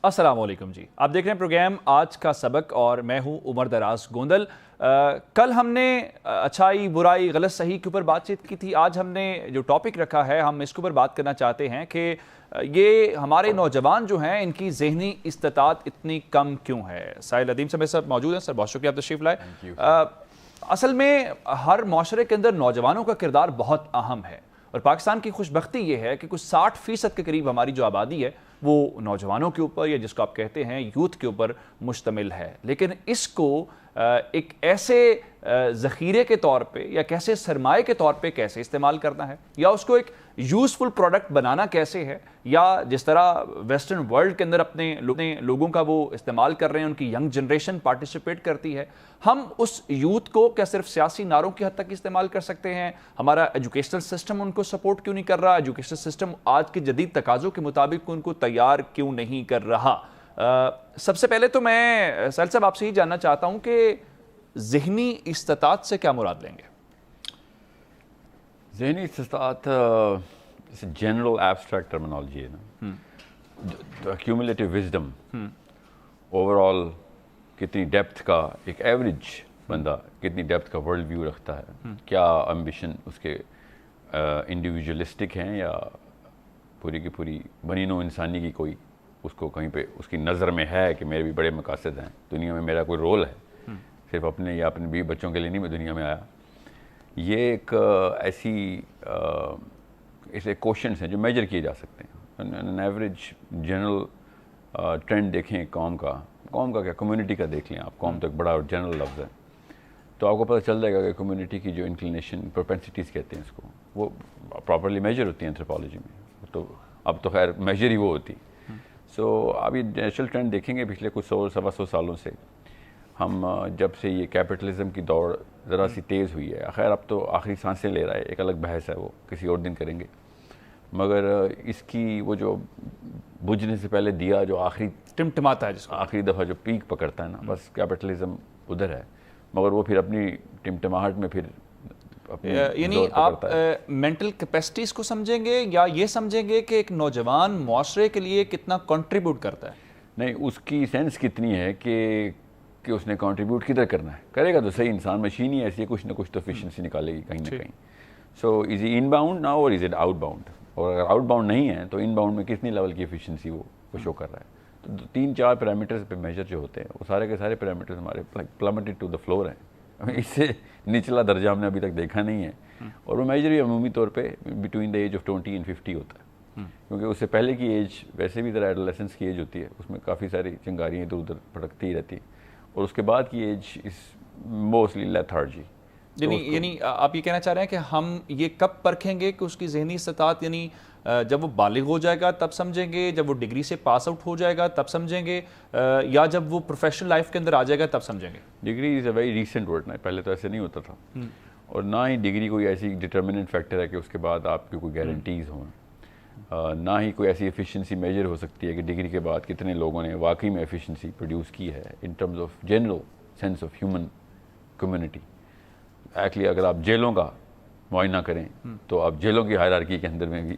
السلام علیکم جی، آپ دیکھ رہے ہیں پروگرام آج کا سبق اور میں ہوں عمر دراز گوندل۔ کل ہم نے اچھائی برائی غلط صحیح کے اوپر بات چیت کی تھی۔ آج ہم نے جو ٹاپک رکھا ہے ہم اس کے اوپر بات کرنا چاہتے ہیں کہ یہ ہمارے نوجوان جو ہیں ان کی ذہنی استطاعت اتنی کم کیوں ہے۔ ساحل ندیم سے میرے ساتھ موجود ہیں۔ سر بہت شکریہ آپ تشریف لائے۔ اصل میں ہر معاشرے کے اندر نوجوانوں کا کردار بہت اہم ہے، اور پاکستان کی خوش بختی یہ ہے کہ کچھ 60% کے قریب ہماری جو آبادی ہے وہ نوجوانوں کے اوپر یا جس کو آپ کہتے ہیں یوتھ کے اوپر مشتمل ہے، لیکن اس کو ایک ایسے ذخیرے کے طور پہ یا کیسے سرمایہ کے طور پہ کیسے استعمال کرنا ہے، یا اس کو ایک یوزفل پروڈکٹ بنانا کیسے ہے، یا جس طرح ویسٹرن ورلڈ کے اندر اپنے لوگوں کا وہ استعمال کر رہے ہیں، ان کی ینگ جنریشن پارٹیسپیٹ کرتی ہے، ہم اس یوتھ کو کیا صرف سیاسی نعروں کی حد تک استعمال کر سکتے ہیں؟ ہمارا ایجوکیشنل سسٹم ان کو سپورٹ کیوں نہیں کر رہا؟ ایجوکیشنل سسٹم آج کے جدید تقاضوں کے مطابق ان کو تیار کیوں نہیں کر رہا؟ سب سے پہلے تو میں سہیل صاحب آپ سے یہ جاننا چاہتا ہوں کہ ذہنی استطاعت سے کیا مراد لیں گے؟ ذہنی استطاعت جنرل ایبسٹریکٹ ٹرمینالوجی ہے نا، ایکیومولیٹو وزڈم، اوور آل کتنی ڈیپتھ کا ایک ایوریج بندہ کتنی ڈیپتھ کا ورلڈ ویو رکھتا ہے، کیا امبیشن اس کے انڈیویجولسٹک ہیں یا پوری کی پوری بنی نوع انسانی کی کوئی اس کو کہیں پہ اس کی نظر میں ہے کہ میرے بھی بڑے مقاصد ہیں دنیا میں، میرا کوئی رول ہے، صرف اپنے یا اپنے بیوی بچوں کے لیے نہیں میں دنیا میں آیا۔ یہ ایک ایسی ایسے کوشچنس ہیں جو میجر کیے جا سکتے ہیں۔ ایوریج جنرل ٹرینڈ دیکھیں قوم کا کیا کمیونٹی کا دیکھ لیں آپ، قوم تو ایک بڑا جنرل لفظ ہے، تو آپ کو پتہ چل جائے گا کہ کمیونٹی کی جو انکلینیشن پروپینسٹیز کہتے ہیں اس کو، وہ پراپرلی میجر ہوتی ہیں اینتھروپالوجی میں، تو اب تو خیر میجر ہی وہ ہوتی۔ سو اب یہ نیچرل ٹرینڈ دیکھیں گے پچھلے کچھ 100-125 سالوں سے، ہم جب سے یہ کیپٹلزم کی دوڑ ذرا سی تیز ہوئی ہے، خیر اب تو آخری سانسیں لے رہا ہے، ایک الگ بحث ہے وہ کسی اور دن کریں گے، مگر اس کی وہ جو بجھنے سے پہلے دیا جو آخری ٹمٹماتا ہے، جس کو آخری دفعہ جو پیک پکڑتا ہے نا، بس کیپٹلزم ادھر ہے، مگر وہ پھر اپنی ٹمٹماہٹ میں پھر یعنی آپ مینٹل کیپیسٹیز کو سمجھیں گے یا یہ سمجھیں گے کہ ایک نوجوان معاشرے کے لیے کتنا کنٹریبیوٹ کرتا ہے؟ نہیں، اس کی سینس کتنی ہے کہ اس نے کنٹریبیوٹ کدھر کرنا ہے، کرے گا تو صحیح، انسان مشین ہی ایسی ہے، کچھ نہ کچھ تو ایفیشنسی نکالے گی کہیں نہ کہیں۔ سو از اٹ ان باؤنڈ نا اور از اٹ آؤٹ باؤنڈ؟ اور اگر آؤٹ باؤنڈ نہیں ہے تو ان باؤنڈ میں کتنی لیول کی ایفیشنسی وہ شو کر رہا ہے؟ تو 3-4 پیرامیٹرز پہ میجر جو ہوتے ہیں وہ سارے کے سارے پیرامیٹرز ہمارے پلمٹڈ ٹو دا فلور ہیں، اس سے نچلا درجہ ہم نے ابھی تک دیکھا نہیں ہے، اور وہ میجر بھی عمومی طور پہ between the age of 20 and 50 ہوتا ہے، کیونکہ اس سے پہلے کی ایج ویسے بھی ذرا ایڈولیسنس کی ایج ہوتی ہے، اس میں کافی ساری چنگاریاں ادھر ادھر بھٹکتی ہی رہتی ہیں، اور اس کے بعد کی ایج از موسٹلی لیتھارجی۔ یعنی آپ یہ کہنا چاہ رہے ہیں کہ ہم یہ کب پرکھیں گے کہ اس کی ذہنی استطاعت، یعنی جب وہ بالغ ہو جائے گا تب سمجھیں گے، جب وہ ڈگری سے پاس آؤٹ ہو جائے گا تب سمجھیں گے، یا جب وہ پروفیشنل لائف کے اندر آ جائے گا تب سمجھیں گے؟ Degree is a very recent word نا، پہلے تو ایسے نہیں ہوتا تھا، اور نہ ہی ڈگری کوئی ایسی ڈٹرمننٹ فیکٹر ہے کہ اس کے بعد آپ کی کوئی گارنٹیز ہوں، نہ ہی کوئی ایسی ایفیشنسی میجر ہو سکتی ہے کہ ڈگری کے بعد کتنے لوگوں نے واقعی میں ایفیشنسی پروڈیوس کی ہے in terms of general sense of human community. Actually اگر آپ جیلوں کا معائنہ کریں تو آپ جیلوں کی ہائرارکی کے اندر میں بھی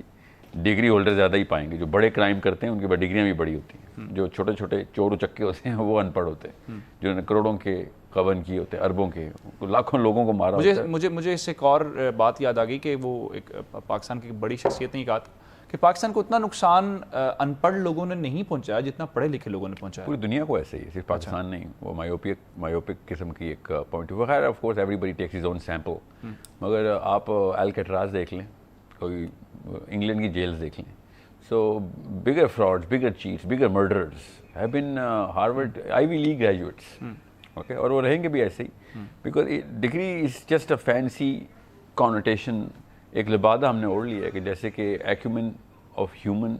ڈگری ہولڈر زیادہ ہی پائیں گے، جو بڑے کرائم کرتے ہیں ان کے بعد ڈگریاں بھی بڑی ہوتی ہیں، جو چھوٹے چھوٹے چور و چکے ہوتے ہیں وہ ان پڑھ ہوتے ہیں، جنہوں نے کروڑوں کے غبن کیے ہوتے ہیں، اربوں کے، لاکھوں لوگوں کو مارا ہوتا ہے۔ مجھے اس سے ایک اور بات یاد آ گئی کہ وہ ایک پاکستان کی بڑی شخصیت نے کہا کہ پاکستان کو اتنا نقصان ان پڑھ لوگوں نے نہیں پہنچایا جتنا پڑھے لکھے لوگوں نے پہنچایا۔ پوری دنیا کو ایسے ہی، صرف پاکستان نہیں، وہ مایوپک قسم کی ایک پوائنٹ آف، خیر of course everybody takes his own sample, مگر آپ الکٹراز دیکھ لیں، کوئی انگلینڈ کی جیلز دیکھ لیں، so bigger frauds, bigger cheats, bigger murders have been Harvard Ivy League graduates, okay, اور وہ رہیں گے بھی ایسے ہی، because degree is just a fancy connotation, ایک لبادہ ہم نے اوڑھ لیا ہے کہ جیسے کہ ایکومن آف ہیومن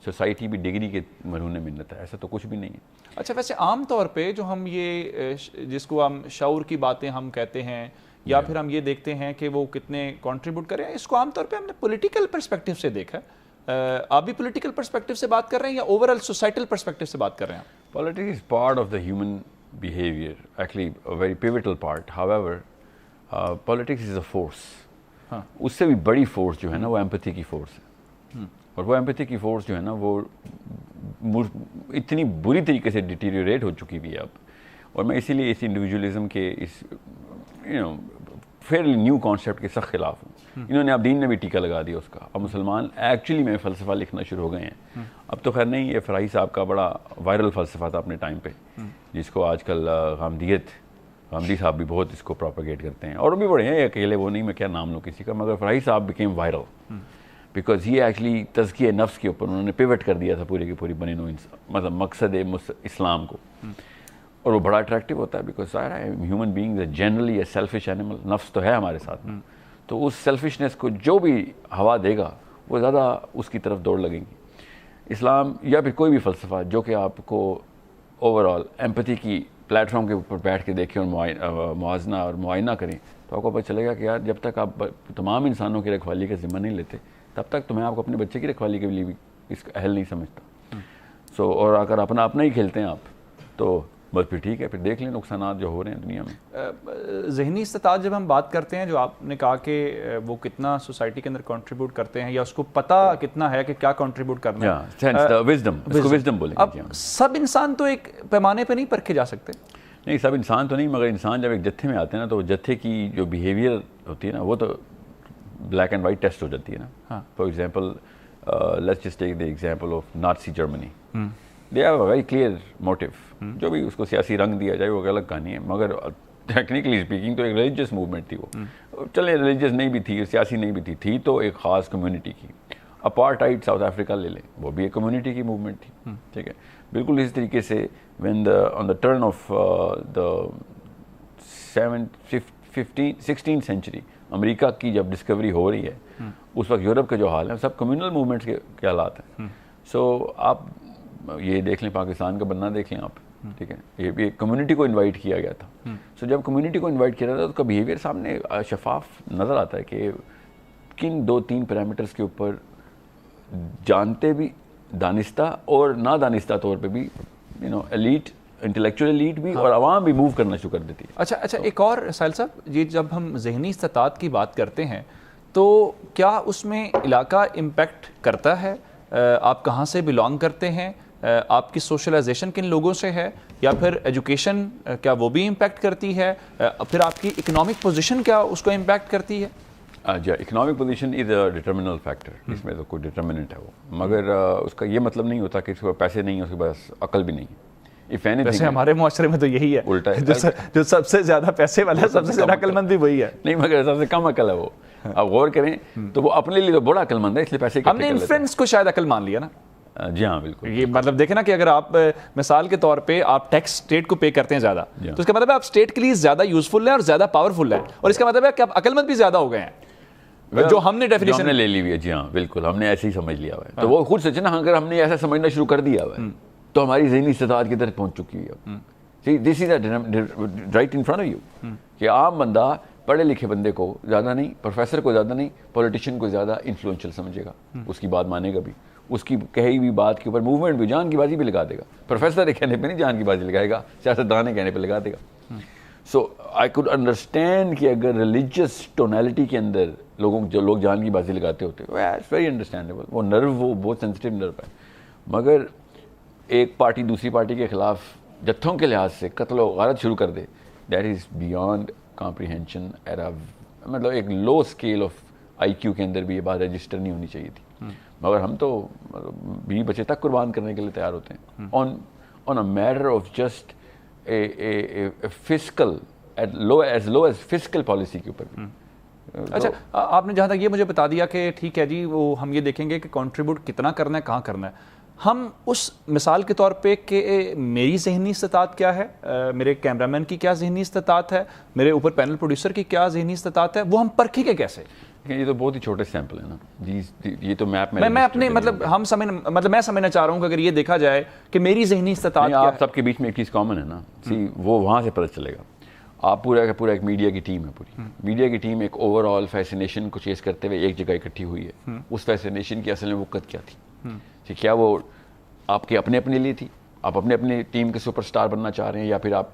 سوسائٹی بھی ڈگری کے مرہون منت ہے، ایسا تو کچھ بھی نہیں ہے۔ اچھا، ویسے عام طور پہ جو ہم یہ جس کو ہم شعور کی باتیں ہم کہتے ہیں، یا پھر ہم یہ دیکھتے ہیں کہ وہ کتنے کنٹریبیوٹ کریں، اس کو عام طور پہ ہم نے پولیٹیکل پرسپیکٹیو سے دیکھا ہے۔ آپ بھی پولیٹیکل پرسپیکٹیو سے بات کر رہے ہیں یا اوورآل سوسائٹل پرسپیکٹیو سے بات کر رہے ہیں؟ Politics is part of the human behavior, actually a very pivotal part. However, politics is a force. اس سے بھی بڑی فورس جو ہے نا وہ ایمپتھی کی فورس ہے، اور وہ ایمپیتھی کی فورس جو ہے نا وہ اتنی بری طریقے سے ڈیٹیریوریٹ ہو چکی ہوئی ہے اب. اور میں اسی لیے اس انڈیویجولزم کے اس فیئرلی نیو کانسیپٹ کے سخت خلاف ہوں. انہوں نے اب دین نے بھی ٹیکہ لگا دیا اس کا. اب مسلمان ایکچولی میں فلسفہ لکھنا شروع ہو گئے ہیں. اب تو خیر نہیں, یہ فراہی صاحب کا بڑا وائرل فلسفہ تھا اپنے ٹائم پہ, جس کو آج کل غامدی صاحب بھی بہت اس کو پروپیگیٹ کرتے ہیں, اور وہ بھی بڑے ہیں, اکیلے وہ نہیں, میں کیا نام لوں کسی کا, مگر فراہی صاحب بیکیم وائرل بیکاز یہ ایکچولی تزکیہ نفس کے اوپر انہوں نے پیوٹ کر دیا تھا پوری کی پوری بنی نوع مطلب مقصد اسلام کو. اور وہ بڑا اٹریکٹیو ہوتا ہے بیکاز ظاہر ہے human beings generally a selfish animal, نفس تو ہے ہمارے ساتھ میں, تو اس سیلفشنس کو جو بھی ہوا دے گا وہ زیادہ اس کی طرف دوڑ لگیں گی. اسلام یا پھر کوئی بھی فلسفہ جو کہ آپ کو اوور آل ایمپتھی کی پلیٹ فارم کے اوپر بیٹھ کے دیکھیں اور موازنہ اور معائنہ کریں, تو آپ کو پتہ چلے گا کہ یار جب تک آپ تمام انسانوں کی رکھوالی کا ذمہ نہیں لیتے تب تک تمہیں آپ کو اپنے بچے کی رکھوالی کے لیے بھی اس کا اہل نہیں سمجھتا. اور اگر اپنا ہی کھیلتے ہیں آپ تو بس پھر ٹھیک ہے, پھر دیکھ لیں نقصانات جو ہو رہے ہیں دنیا میں. ذہنی استطاعت جب ہم بات کرتے ہیں, جو آپ نے کہا کہ وہ کتنا سوسائٹی کے اندر کنٹریبیوٹ کرتے ہیں یا اس کو پتہ کتنا ہے کہ کیا کنٹریبیوٹ کرنا ہے, وزڈم بولیں گے. اب سب انسان تو ایک پیمانے پہ نہیں پرکھے جا سکتے. نہیں, سب انسان تو نہیں, مگر انسان جب ایک جتھے میں آتے ہیں نا تو جتھے کی جو بیہیویئر ہوتی ہے نا وہ تو بلیک اینڈ وائٹ ٹیسٹ ہو جاتی ہے نا. For example let's just take the example of Nazi Germany. They have a very clear motive. جو بھی اس کو سیاسی رنگ دیا جائے وہ الگ کہانی ہے, مگر ٹیکنیکلی اسپیکنگ تو ایک ریلیجیس موومنٹ تھی وہ. چلے ریلیجیس نہیں بھی تھی, سیاسی نہیں بھی تھی تو ایک خاص کمیونٹی کی. اپارٹائڈ ساؤتھ افریقہ لے لیں, وہ بھی ایک کمیونٹی کی موومنٹ تھی. ٹھیک ہے, بالکل اسی طریقے سے when on the turn of the 16th century امریکہ کی جب ڈسکوری ہو رہی ہے اس وقت یورپ کا جو حال ہے سب کمیونل موومنٹس کے حالات ہیں. سو آپ یہ دیکھ لیں, پاکستان کا بننا دیکھ لیں آپ. ٹھیک ہے, یہ بھی کمیونٹی کو انوائٹ کیا گیا تھا. سو جب کمیونٹی کو انوائٹ کیا جاتا ہے تو اس کا بیہیویئر سامنے شفاف نظر آتا ہے کہ کن 2-3 پیرامیٹرز کے اوپر جانتے بھی دانستہ اور نادانستہ طور پہ بھی ایلیٹ, انٹلیکچوئل ایلیٹ بھی اور عوام بھی موو کرنا شروع کر دیتی ہے. اچھا ایک اور ساحل صاحب, یہ جب ہم ذہنی استطاعت کی بات کرتے ہیں تو کیا اس میں علاقہ امپیکٹ کرتا ہے؟ آپ کہاں سے بلانگ کرتے ہیں, آپ کی سوشلائزیشن کن لوگوں سے ہے, یا پھر ایجوکیشن کیا وہ بھی امپیکٹ کرتی ہے, پھر آپ کی اکنامک پوزیشن کیا اس کو امپیکٹ کرتی ہے؟ جی, economic position is a determinant factor, اس میں تو کوئی ڈٹرمنٹ ہے وہ, مگر اس کا یہ مطلب نہیں ہوتا کہ اس کے پاس پیسے نہیں ہیں, اس کے پاس عقل بھی نہیں ہے. ویسے ہمارے معاشرے میں تو یہی ہے, الٹا ہے, جو سب سے زیادہ پیسے والا ہے سب سے زیادہ عقل مند بھی وہی ہے. نہیں, مگر سب سے کم عقل ہے وہ. آپ غور کریں تو وہ اپنے لیے تو بڑا عقل مند ہے, اس لیے پیسے ہم نے انفلوئنس کو شاید عقل مان لیا نا. جی ہاں بالکل. یہ مطلب دیکھیں نا کہ اگر آپ مثال کے طور پہ آپ ٹیکس اسٹیٹ کو پے کرتے ہیں زیادہ, تو اس کا مطلب ہے آپ اسٹیٹ کے لیے زیادہ یوزفل ہیں اور زیادہ پاورفل ہیں, اور اس کا مطلب ہے کہ آپ عقل مند بھی زیادہ ہو گئے ہیں, جو ہم نے ڈیفینیشن لے لی ہوئی ہے. جی ہاں بالکل, ہم نے ایسے ہی سمجھ لیا ہوا ہے. تو وہ خود سچ نا, اگر ہم نے ایسا سمجھنا شروع کر دیا ہوا ہے تو ہماری ذہنی استطاعت کی طرف پہنچ چکی ہے. This is right in front of you کہ عام بندہ پڑھے لکھے بندے کو زیادہ نہیں, پروفیسر کو زیادہ نہیں, پولیٹیشین کو زیادہ انفلوئنشل سمجھے گا, اس کی بات مانے گا بھی, اس کی کہی ہوئی بات کے اوپر موومنٹ بھی جان کی بازی بھی لگا دے گا. پروفیسر کے کہنے پہ نہیں جان کی بازی لگائے گا, سیاستدان کے کہنے پہ لگا دے گا. سو آئی کوڈ انڈرسٹینڈ کہ اگر ریلیجیس ٹونیلٹی کے اندر جو لوگ جان کی بازی لگاتے ہوتے, اٹس ویری انڈرسٹینڈیبل, وہ نرو وہ بہت سینسٹیو نرو ہے. مگر ایک پارٹی دوسری پارٹی کے خلاف جتھوں کے لحاظ سے قتل و غارت شروع کر دے, دیٹ از بیانڈ کمپریہینشن. مطلب ایک لو اسکیل آف آئی کیو کے اندر بھی یہ بات رجسٹر نہیں ہونی چاہیے تھی. مگر ہم تو بیوی بچے تک قربان کرنے کے لیے تیار ہوتے ہیں on a matter of just fiscal as low as fiscal policy کے اوپر بھی. اچھا, آپ نے جہاں تک یہ مجھے بتا دیا کہ ٹھیک ہے جی, وہ ہم یہ دیکھیں گے کہ کنٹریبیوٹ کتنا کرنا ہے, کہاں کرنا ہے. ہم اس مثال کے طور پہ کہ میری ذہنی استطاعت کیا ہے, میرے کیمرہ مین کی کیا ذہنی استطاعت ہے, میرے اوپر پینل پروڈیوسر کی کیا ذہنی استطاعت ہے, وہ ہم پرکھیں گے کیسے؟ یہ تو بہت ہی چھوٹے سیمپل ہیں نا جی. یہ تو میپ میں اپنے مطلب میں سمجھنا چاہ رہا ہوں کہ اگر یہ دیکھا جائے کہ میری ذہنی استطاعت کیا ہے. آپ سب کے بیچ میں ایک چیز کامن ہے نا, وہ وہاں سے پتہ چلے گا. آپ پورا کا پورا ایک میڈیا کی ٹیم ہے, پوری میڈیا کی ٹیم ایک اوور آل فیسینیشن کو چیز کرتے ہوئے ایک جگہ اکٹھی ہوئی ہے. اس فیسینیشن کی اصل میں وقت کیا تھی؟ کیا وہ آپ کے اپنے لیے تھی, آپ اپنے ٹیم کے سپر اسٹار بننا چاہ رہے ہیں, یا پھر آپ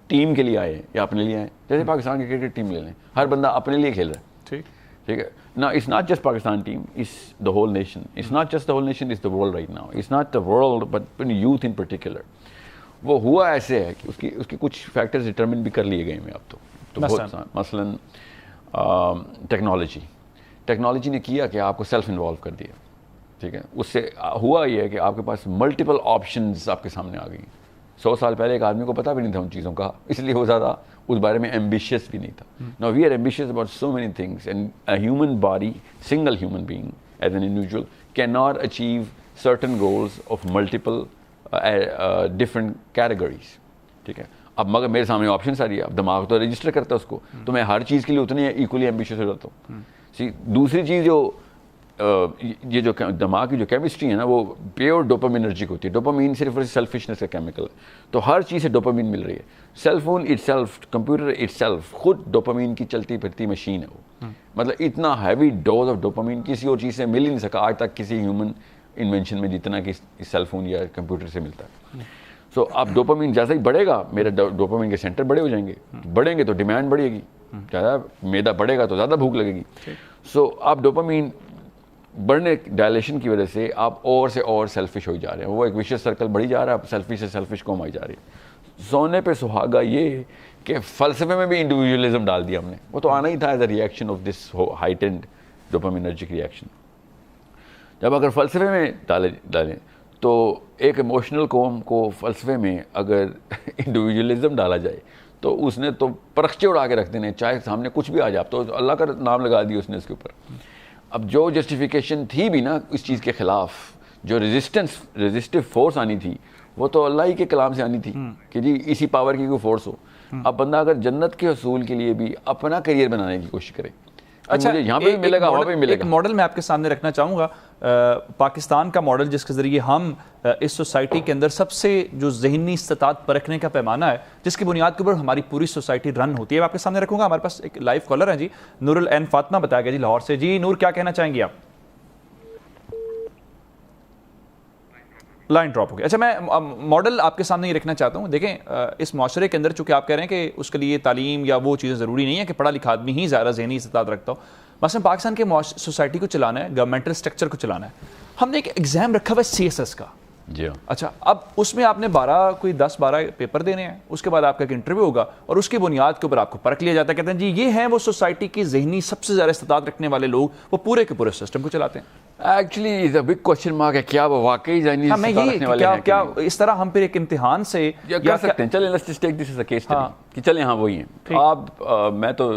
ٹیم کے لیے آئے ہیں یا اپنے لیے آئے ہیں؟ جیسے پاکستان کی کرکٹ ٹیم لے لیں, ہر بندہ اپنے لیے کھیل رہا ہے. ٹھیک, ٹھیک ہے نا. It's not just Pakistan team, it's the whole nation. It's not just the whole nation, it's the world right now. It's not the world but youth in particular. وہ ہوا ایسے ہے کہ اس کے کچھ فیکٹرز ڈٹرمن بھی کر لیے گئے ہیں اب تو بہت. مثلاً ٹیکنالوجی نے کیا کہ آپ کو سیلف انوالو کر دیا. ٹھیک ہے, اس سے ہوا یہ ہے کہ آپ کے پاس ملٹیپل آپشنز آپ کے سامنے آ گئی. 100 سال پہلے ایک آدمی کو پتہ بھی نہیں تھا ان چیزوں کا, اس لیے وہ زیادہ اس بارے میں ایمبیشیس بھی نہیں تھا. Now we are ambitious about so many things, and a human body, single human being as an individual cannot achieve certain goals of multiple different categories. ٹھیک ہے, اب مگر میرے سامنے آپشنس آ رہی ہے, اب دماغ تو رجسٹر کرتا ہے اس کو, تو میں ہر چیز کے لیے اتنے ایکولی ایمبیشیس ہو جاتا ہوں. دوسری چیز جو یہ جو دماغ کی جو کیمسٹری ہے نا, وہ پیور ڈوپامینرجک ہوتی ہے. ڈوپامین صرف سیلفشنس کا کیمیکل ہے, تو ہر چیز سے ڈوپامین مل رہی ہے. Cell phone itself, computer itself خود ڈوپامین کی چلتی پھرتی مشین ہے وہ. مطلب اتنا ہیوی ڈوز آف ڈوپامین کسی اور چیز سے مل ہی نہیں سکا آج تک کسی ہیومن انوینشن میں جتنا کہ سیل فون یا کمپیوٹر سے ملتا ہے. سو اب ڈوپامین جیسا ہی بڑھے گا, میرے ڈوپامین کے سینٹر بڑے ہو جائیں گے, بڑھیں گے تو ڈیمانڈ بڑھے گی, زیادہ میدا بڑھے گا تو زیادہ بھوک لگے گی. سو اب ڈوپامین بڑھنے ڈائلیشن کی وجہ سے آپ اور سے اور سیلفش ہو جا رہے ہیں. وہ ایک ویشیس سرکل بڑھی جا رہا ہے, سیلفش سے سیلفش کو آئی جا رہی ہے. سونے پہ سہاگا یہ کہ فلسفے میں بھی انڈیویجولزم ڈال دیا ہم نے. وہ تو آنا ہی تھا as a reaction of this heightened ڈوپامینرجک reaction. جب اگر فلسفے میں ڈالیں تو ایک ایموشنل قوم کو فلسفے میں اگر انڈیویجولزم ڈالا جائے تو اس نے تو پرخچے اڑا کے رکھ دینے, چاہے سامنے کچھ بھی آ جائے. تو اللہ کا نام لگا دیا اس نے اس کے اوپر. اب جو جسٹیفیکیشن تھی بھی نا اس چیز کے خلاف, جو ریزسٹیو فورس آنی تھی, وہ تو اللہ ہی کے کلام سے آنی تھی کہ جی اسی پاور کی کوئی فورس ہو. اب بندہ اگر جنت کے حصول کے لیے بھی اپنا کریئر بنانے کی کوشش کرے, اچھا یہاں پہ بھی ملے گا, وہاں پہ بھی ملے گا. ایک ماڈل میں آپ کے سامنے رکھنا چاہوں گا, پاکستان کا ماڈل جس کے ذریعے ہم اس سوسائٹی کے اندر سب سے جو ذہنی استطاعت پرکھنے کا پیمانہ ہے, جس کی بنیاد کے اوپر ہماری پوری سوسائٹی رن ہوتی ہے, میں آپ کے سامنے رکھوں گا. ہمارے پاس ایک لائیو کالر ہے جی, نور العین فاطمہ بتایا گیا جی لاہور سے. جی نور, کیا کہنا چاہیں گے آپ؟ لائن ڈراپ ہو گیا. اچھا, میں ماڈل آپ کے سامنے یہ رکھنا چاہتا ہوں. دیکھیں اس معاشرے کے اندر چونکہ آپ کہہ رہے ہیں کہ اس کے لیے تعلیم یا وہ چیزیں ضروری نہیں ہے کہ پڑھا لکھا آدمی ہی زیادہ ذہنی استطاعت رکھتا ہو. مثلا پاکستان کے سوسائٹی کو چلانا ہے, گورنمنٹل اسٹرکچر کو چلانا ہے, ہم نے ایک ایگزام رکھا ہوا ہے CSS کا. جی اچھا, اب اس میں آپ نے 10-12 پیپر دینے ہیں, اس کے بعد آپ کا ایک انٹرویو ہوگا اور اس کی بنیاد کے اوپر آپ کو پرکھ لیا جاتا ہے. کہتے ہیں جی یہ ہیں وہ سوسائٹی کی ذہنی سب سے زیادہ استطاعت رکھنے والے لوگ, وہ پورے کے پورے سسٹم کو چلاتے ہیں. Actually is a big question mark ہے, کیا وہ واقعی ذہنی استطاعت رکھنے والے ہیں؟ کیا اس طرح ہم پھر ایک امتحان سے کر سکتے ہیں؟ چلیں let's just take this as a case study کہ چلیں ہاں وہی ہیں آپ. میں تو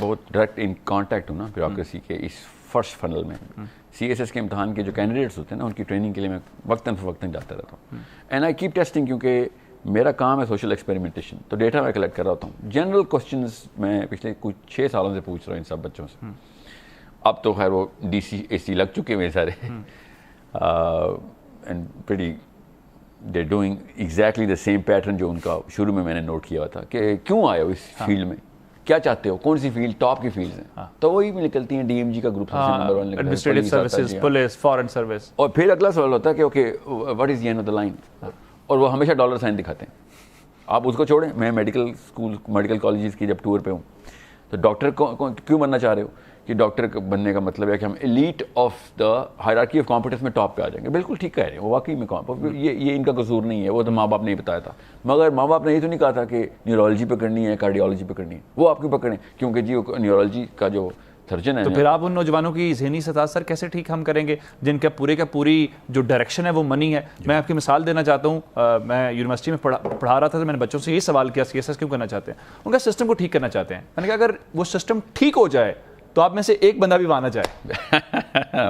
بہت ڈائریکٹ ان کانٹیکٹ ہوں نا بیوروکریسی کے اس فرسٹ فنل میں. CSS کے امتحان کے جو کینڈیڈیٹس ہوتے ہیں نا, ان کی ٹریننگ کے لیے میں وقتاً فوقتاً جاتا رہتا ہوں. اینڈ آئی کیپ ٹیسٹنگ, کیونکہ میرا کام ہے سوشل ایکسپیریمنٹیشن, تو ڈیٹا میں کلیکٹ کر رہا ہوتا ہوں. جنرل کوسچنز میں پچھلے کچھ 6 سالوں سے پوچھ رہا ہوں ان سب بچوں سے. اب تو خیر وہ DC-AC لگ چکے ہیں سارے, and pretty they doing exactly the same pattern جو ان کا شروع میں نے نوٹ کیا ہوا تھا کہ کیوں آئے ہو اس فیلڈ میں, کیا چاہتے ہو, کون سی فیلڈ ٹاپ کی فیلڈز ہیں. تو وہی بھی نکلتی ہیں, DMG کا group number 1 administrative services, police, foreign service. اور پھر اگلا سوال ہوتا ہے کہ okay what is the end of the line, اور وہ ہمیشہ ڈالر سائن دکھاتے ہیں. آپ اس کو چھوڑیں, میں میڈیکل اسکول میڈیکل کالجز کی جب ٹور پہ ہوں تو ڈاکٹر کیوں بننا چاہ رہے ہو کہ ڈاکٹر بننے کا مطلب ہے کہ ہم elite of the hierarchy of competence میں ٹاپ پہ آ جائیں گے. بالکل ٹھیک کہہ رہے ہیں, وہ واقعی میں یہ ان کا قصور نہیں ہے, وہ تو ماں باپ نے بتایا تھا. مگر ماں باپ نے یہ تو نہیں کہا تھا کہ نیورولوجی پہ کرنی ہے, کارڈیالوجی پہ کرنی ہے. وہ آپ کیوں پکڑیں کیونکہ جی نیورولوجی کا جو سرجن ہے. تو پھر آپ ان نوجوانوں کی ذہنی استطاعت سر کیسے ٹھیک ہم کریں گے جن کا پوری جو ڈائریکشن ہے وہ منی ہے. میں آپ کی مثال دینا چاہتا ہوں, میں یونیورسٹی میں پڑھا رہا تھا تو میں نے بچوں سے یہ سوال کیا CSS کیوں کرنا چاہتے ہیں. ان کا سسٹم کو ٹھیک کرنا چاہتے ہیں. میں نے کہا اگر وہ سسٹم ٹھیک ہو جائے تو آپ میں سے ایک بندہ بھی وہاں نہ جائے.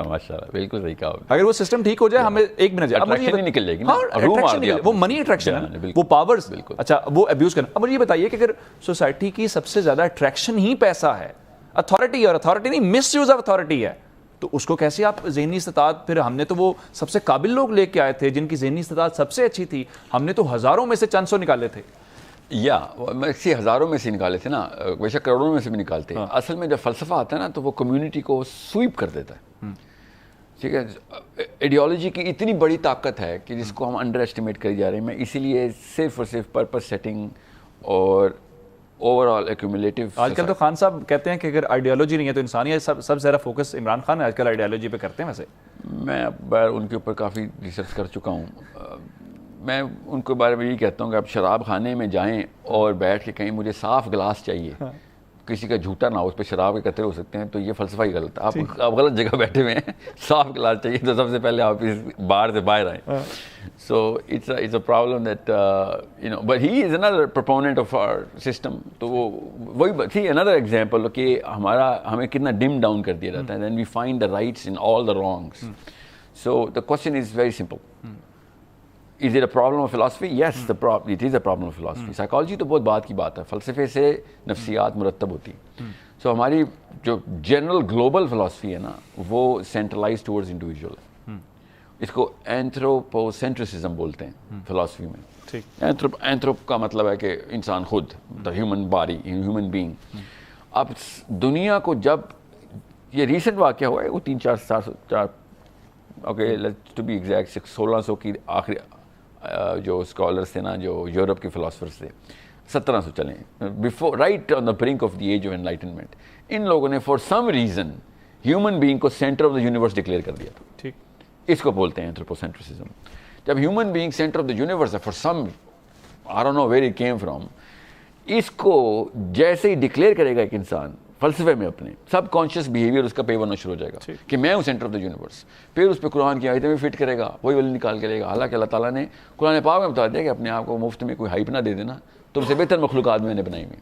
ماشاءاللہ بالکل صحیح کہا. اگر وہ سسٹم ٹھیک ہو جائے ہمیں ایک بھی نہ جائے. اٹریکشن ہی نکل جائے گی, وہ منی اٹریکشن ہے, وہ پاورز, اچھا وہ ابیوز کرنا. اب مجھے یہ بتائیے کہ اگر سوسائٹی کی سب سے زیادہ اٹریکشن ہی پیسہ ہے, اتھارٹی, اور اتھارٹی نہیں مس یوز آف اتھارٹی ہے, تو اس کو کیسے آپ ذہنی استطاعت. پھر ہم نے تو وہ سب سے قابل لوگ لے کے آئے تھے جن کی ذہنی استطاعت سب سے اچھی تھی, ہم نے تو ہزاروں میں سے چند سو نکالے تھے. یا ہزاروں میں سے نکالے تھے نا, بے شک کروڑوں میں سے بھی نکالتے ہیں. اصل میں جب فلسفہ آتا ہے نا تو وہ کمیونٹی کو سویپ کر دیتا ہے. ٹھیک ہے, ایڈیالوجی کی اتنی بڑی طاقت ہے کہ جس کو ہم انڈر ایسٹیمیٹ کری جا رہے ہیں. میں اسی لیے صرف اور صرف پرپس سیٹنگ اور overall accumulative. آج کل تو خان صاحب کہتے ہیں کہ اگر آئیڈیالوجی نہیں ہے تو انسانیت سب زیادہ فوکس عمران خان آج کل آئیڈیالوجی پہ کرتے ہیں. ویسے میں ان کے اوپر کافی ریسرچ کر چکا ہوں. میں ان کے بارے میں یہی کہتا ہوں کہ آپ شراب خانے میں جائیں اور بیٹھ کے کہیں مجھے صاف گلاس چاہیے, کسی کا جھوٹا نہ ہو, اس پہ شراب کے قطرے ہو سکتے ہیں, تو یہ فلسفہ ہی غلط ہے. آپ غلط جگہ بیٹھے ہوئے ہیں. صاف گلاس چاہیے تو سب سے پہلے آپ اس بار سے باہر آئیں. So it's a problem that but he is اندر پرپوننٹ آف آور سسٹم. تو وہی تھی اندر ایگزامپل کہ ہمیں کتنا ڈم ڈاؤن کر دیا جاتا ہے. Then we find the rights in all the wrongs. So the question is very simple. Is it a problem of philosophy? Yes, it is a problem of philosophy. Psychology تو بہت بات کی بات ہے. فلسفے سے نفسیات مرتب ہوتی ہیں. سو ہماری جو جنرل گلوبل فلاسفی ہے نا, وہ سینٹرلائز ٹورڈز انڈیویجول ہے. اس کو اینتھروپوسینٹرسزم بولتے ہیں فلاسفی میں. اینتھروپ کا مطلب ہے کہ انسان خود, the human body, human being. اب دنیا کو جب یہ ریسنٹ واقعہ ہوا ہے, وہ 3-4 اوکے ٹو بی ایگزیکٹ 1600 کی آخری جو اسکالرس تھے نا, جو یورپ کے فلاسفرس تھے, 1700 چلیں, before right on the brink of the age of enlightenment, ان لوگوں نے for some reason human being کو centre of the universe declare کر دیا تھا. ٹھیک, اس کو بولتے ہیں اینتھروپوسینٹرسزم. جب human being centre of the universe ہے for some, I don't know where it came from, اس کو جیسے ہی ڈکلیئر کرے گا ایک انسان فلسفے میں, اپنے سب کانشیس بیہیویئر اس کا پے ہونا شروع ہو جائے گا کہ میں ہوں سینٹر آف دا یونیورس. پھر اس پہ قرآن کی آیتیں بھی فٹ کرے گا, وہی ولی نکال کے لے گا. حالانکہ اللہ تعالیٰ نے قرآن پاک میں بتا دیا کہ اپنے آپ کو مفت میں کوئی ہائپ نہ دے دینا, تم سے بہتر مخلوقات میں نے بنائی ہوئی.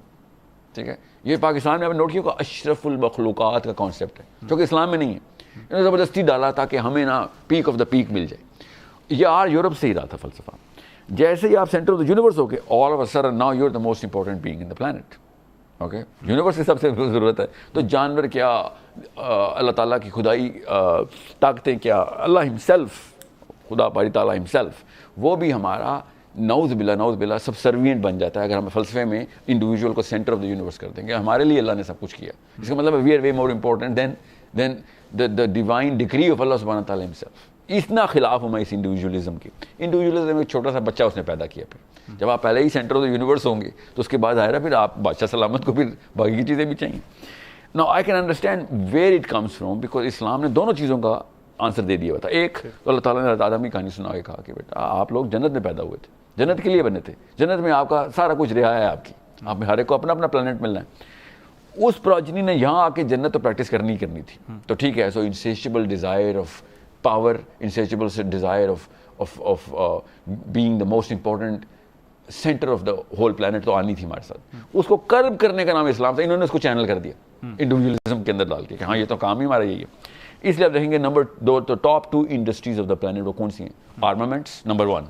ٹھیک ہے, یہ پاکستان میں آپ نے نوٹ کیا کہ اشرف المخلوقات کا کانسیپٹ ہے, جو کہ اسلام میں نہیں ہے. انہوں نے زبردستی ڈالا تاکہ ہمیں نا پیک آف دا پیک مل جائے. یہ یورپ سے ہی رہا تھا فلسفہ. جیسے ہی آپ سینٹر آف دا یونیورس ہو گئے, all of a sudden now you are the most important being in the planet. Okay, universe کی سب سے ضرورت ہے. تو جانور کیا, اللہ تعالیٰ کی خدائی طاقتیں کیا, اللہ ہمسیلف, خدا باری تعالیٰ ہمسیلف, وہ بھی ہمارا نعوذ باللہ سبسروینٹ بن جاتا ہے اگر ہم فلسفے میں انڈیویجول کو سینٹر آف دا یونیورس کر دیں گے. ہمارے لیے اللہ نے سب کچھ کیا. اس کا مطلب ہے we are way more important than the divine degree of Allah سبحانہ تعالیٰ ہمسیلف. اتنا خلاف ہوں میں اس انڈیویجولزم کی. انڈیویجولزم ایک چھوٹا سا بچہ اس نے پیدا کیا. پھر جب آپ پہلے ہی سینٹر آف دا یونیورس ہوں گے تو اس کے بعد ظاہر ہے پھر آپ بادشاہ سلامت کو پھر باقی کی چیزیں بھی چاہیے. Now I can understand where it comes from, because Islam نے دونوں چیزوں کا آنسر دے دیا ہوا تھا. ایک تو اللہ تعالیٰ نے آدم کی کہانی سنا کے کہا کہ بیٹا آپ لوگ جنت میں پیدا ہوئے تھے, جنت کے لیے بنے تھے, جنت میں آپ کا سارا کچھ رہا ہے آپ کی, آپ میں ہر ایک کو اپنا اپنا پلانٹ ملنا ہے. اس پروجنی نے یہاں آ کے جنت تو پریکٹس کرنی تھی. تو ٹھیک ہے, so insatiable desire of power, insatiable desire of being the most important centre of the whole planet تو آنی تھی ہمارے ساتھ. اس کو کرب کرنے کا نام اسلام تھا. انہوں نے اس کو چینل کر دیا انڈیویجولزم کے اندر ڈال کے کہ ہاں یہ تو کام ہی ہمارا یہی ہے. اس لیے آپ دیکھیں گے نمبر 2 تو top 2 industries of the planet وہ کون سی ہیں؟ آرمامنٹس نمبر 1,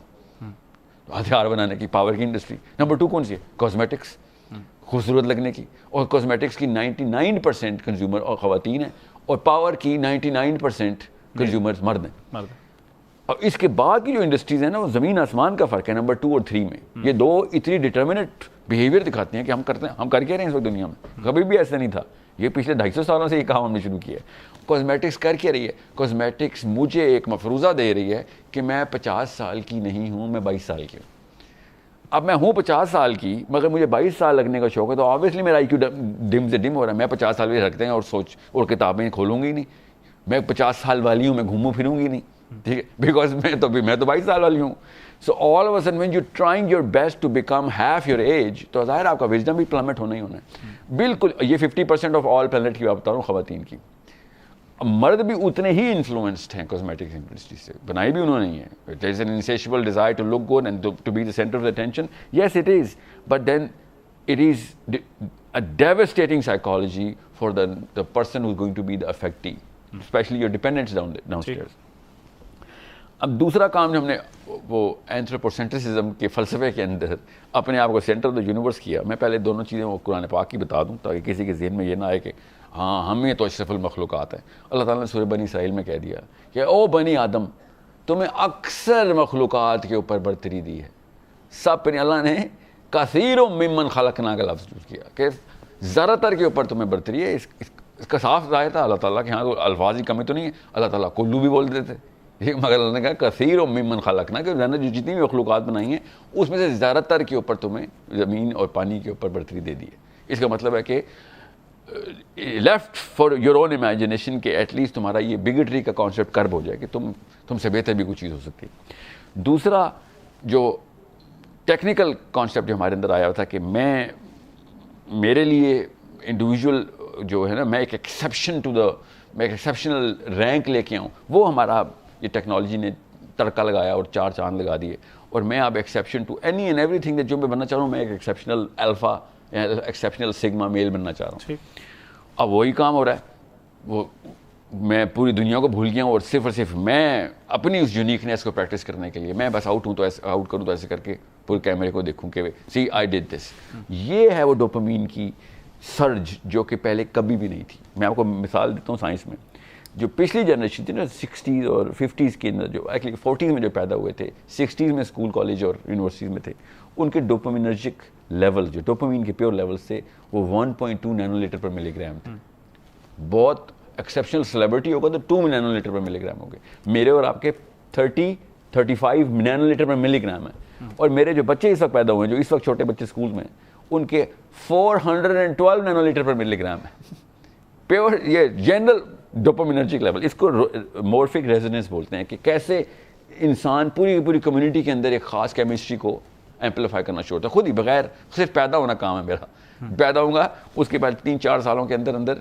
ہتھیار بنانے کی پاور کی انڈسٹری. نمبر 2 کون سی ہے؟ کاسمیٹکس, خوبصورت لگنے کی. اور کاسمیٹکس کی 99% کنزیومر اور خواتین ہیں, اور پاور کی 99% کنزیومرز مرد ہیں. اور اس کے بعد کی جو انڈسٹریز ہیں نا, وہ زمین آسمان کا فرق ہے نمبر 2 اور 3 میں. یہ دو اتنی ڈٹرمنٹ بیہیویئر دکھاتی ہیں کہ ہم کرتے ہیں, ہم کر کے رہے ہیں اس وقت دنیا میں. کبھی بھی ایسا نہیں تھا. یہ پچھلے 250 سالوں سے یہ کام ہم نے شروع کیا ہے. کاسمیٹکس کر کے رہی ہے. کاسمیٹکس مجھے ایک مفروضہ دے رہی ہے کہ میں 50 سال کی نہیں ہوں, میں 22 سال کی ہوں. اب میں ہوں 50 سال کی, مگر مجھے 22 سال لگنے کا شوق ہے, تو آبویسلی میرا IQ ڈم سے ڈم ہو رہا ہے. میں 50 سال بھی رکھتے ہیں اور سوچ اور کتابیں کھولوں گی نہیں. میں 50 سال والی ہوں, میں گھوموں پھروں گی نہیں. ٹھیک ہے, بیکاز میں تو 22 سال والی ہوں. So all of a sudden when you trying your best to become half your age, تو ظاہر آپ کا وزڈم بھی پلمٹ ہونا ہی ہونا ہے. بالکل, یہ 50% آف آل پلانٹ کی بات بتا رہا ہوں خواتین کی. مرد بھی اتنے ہی انفلوئنسڈ ہیں کاسمیٹکس انڈسٹری سے, بنائی بھی انہوں نے ہی ہے. There is an insatiable desire to look good and to be the centre of the attention. Yes it is, but then it is a devastating psychology for the person who is going to be the affectee, especially your dependents downstairs. اب دوسرا کام جو ہم نے وہ اینتھروپوسینٹرسزم کے فلسفے کے اندر اپنے آپ کو سینٹر آف دا یونیورس کیا. میں پہلے دونوں چیزیں وہ قرآن پاک کی بتا دوں تاکہ کسی کے ذہن میں یہ نہ آئے کہ ہاں ہمیں تو اشرف المخلوقات ہیں. اللہ تعالیٰ نے سورہ بنی اسرائیل میں کہہ دیا کہ او بنی آدم, تمہیں اکثر مخلوقات کے اوپر برتری دی ہے. سب پر اللہ نے کثیر ممن خلقنا کا لفظ یوز کیا کہ ذرا تر کے اوپر تمہیں برتری ہے. اس کا صاف ظاہر تھا اللہ تعالیٰ کے ہاں الفاظ کی کمی تو نہیں ہے. اللہ تعالیٰ کلو بھی بول دیتے, مگر اللہ نے کہا کثیر ممن خلقنا کہ جو جتنی بھی مخلوقات بنائی ہیں اس میں سے زیادہ تر کے اوپر تمہیں زمین اور پانی کے اوپر برتری دے دی ہے. اس کا مطلب ہے کہ left for your own imagination کہ ایٹ لیسٹ تمہارا یہ بگٹری کا کانسیپٹ کرب ہو جائے کہ تم سے بہتر بھی کوئی چیز ہو سکتی ہے. دوسرا جو ٹیکنیکل کانسیپٹ جو ہمارے اندر آیا تھا کہ میرے لیے انڈیویجول جو ہے نا میں ایک ایکسیپشنل رینک لے کے آؤں, وہ ہمارا یہ ٹیکنالوجی نے تڑکا لگایا اور 4 چاند لگا دیے. اور میں اب exception to any and everything جو میں بننا چاہ رہا ہوں, میں ایک exceptional alpha exceptional sigma male بننا چاہ رہا ہوں. اب وہی کام ہو رہا ہے. وہ میں پوری دنیا کو بھول گیا ہوں اور صرف میں اپنی اس یونیکنیس کو پریکٹس کرنے کے لیے میں بس آؤٹ ہوں تو ایسے آؤٹ کروں تو ایسے کر کے پورے کیمرے کو دیکھوں کہ سی آئی ڈیڈ دس. یہ ہے وہ ڈوپامین کی سرج جو کہ پہلے کبھی بھی نہیں تھی. میں آپ کو مثال دیتا ہوں سائنس میں. جو پچھلی جنریشن تھی نا 60s اور 50s کے اندر جو ایکچولی 40s میں جو پیدا ہوئے تھے, 60s میں اسکول کالج اور یونیورسٹیز میں تھے, ان کے ڈوپامینرجک لیول جو ڈوپامین کے پیور لیول سے وہ 1.2 نینو لیٹر پر ملی گرام تھے. بہت ایکسیپشنل سیلیبریٹی ہوگا تو 2 نینو لیٹر پر ملی گرام ہو گئے. میرے اور آپ کے 35 نینو لیٹر پر ملی گرام ہے. اور میرے جو بچے اس وقت پیدا ہوئے ہیں, جو اس وقت چھوٹے بچے اسکول میں, ان کے 412 نینو لیٹر پر ملی گرام ہے پیور. یہ جنرل ڈوپامینرجک لیول, اس کو مورفک ریزوننس بولتے ہیں کہ کیسے انسان پوری کمیونٹی کے اندر ایک خاص کیمسٹری کو ایمپلیفائی کرنا شروع ہوتا ہے. خود ہی بغیر صرف پیدا ہونا کام ہے میرا. پیدا ہوں گا اس کے بعد 3-4 سالوں کے اندر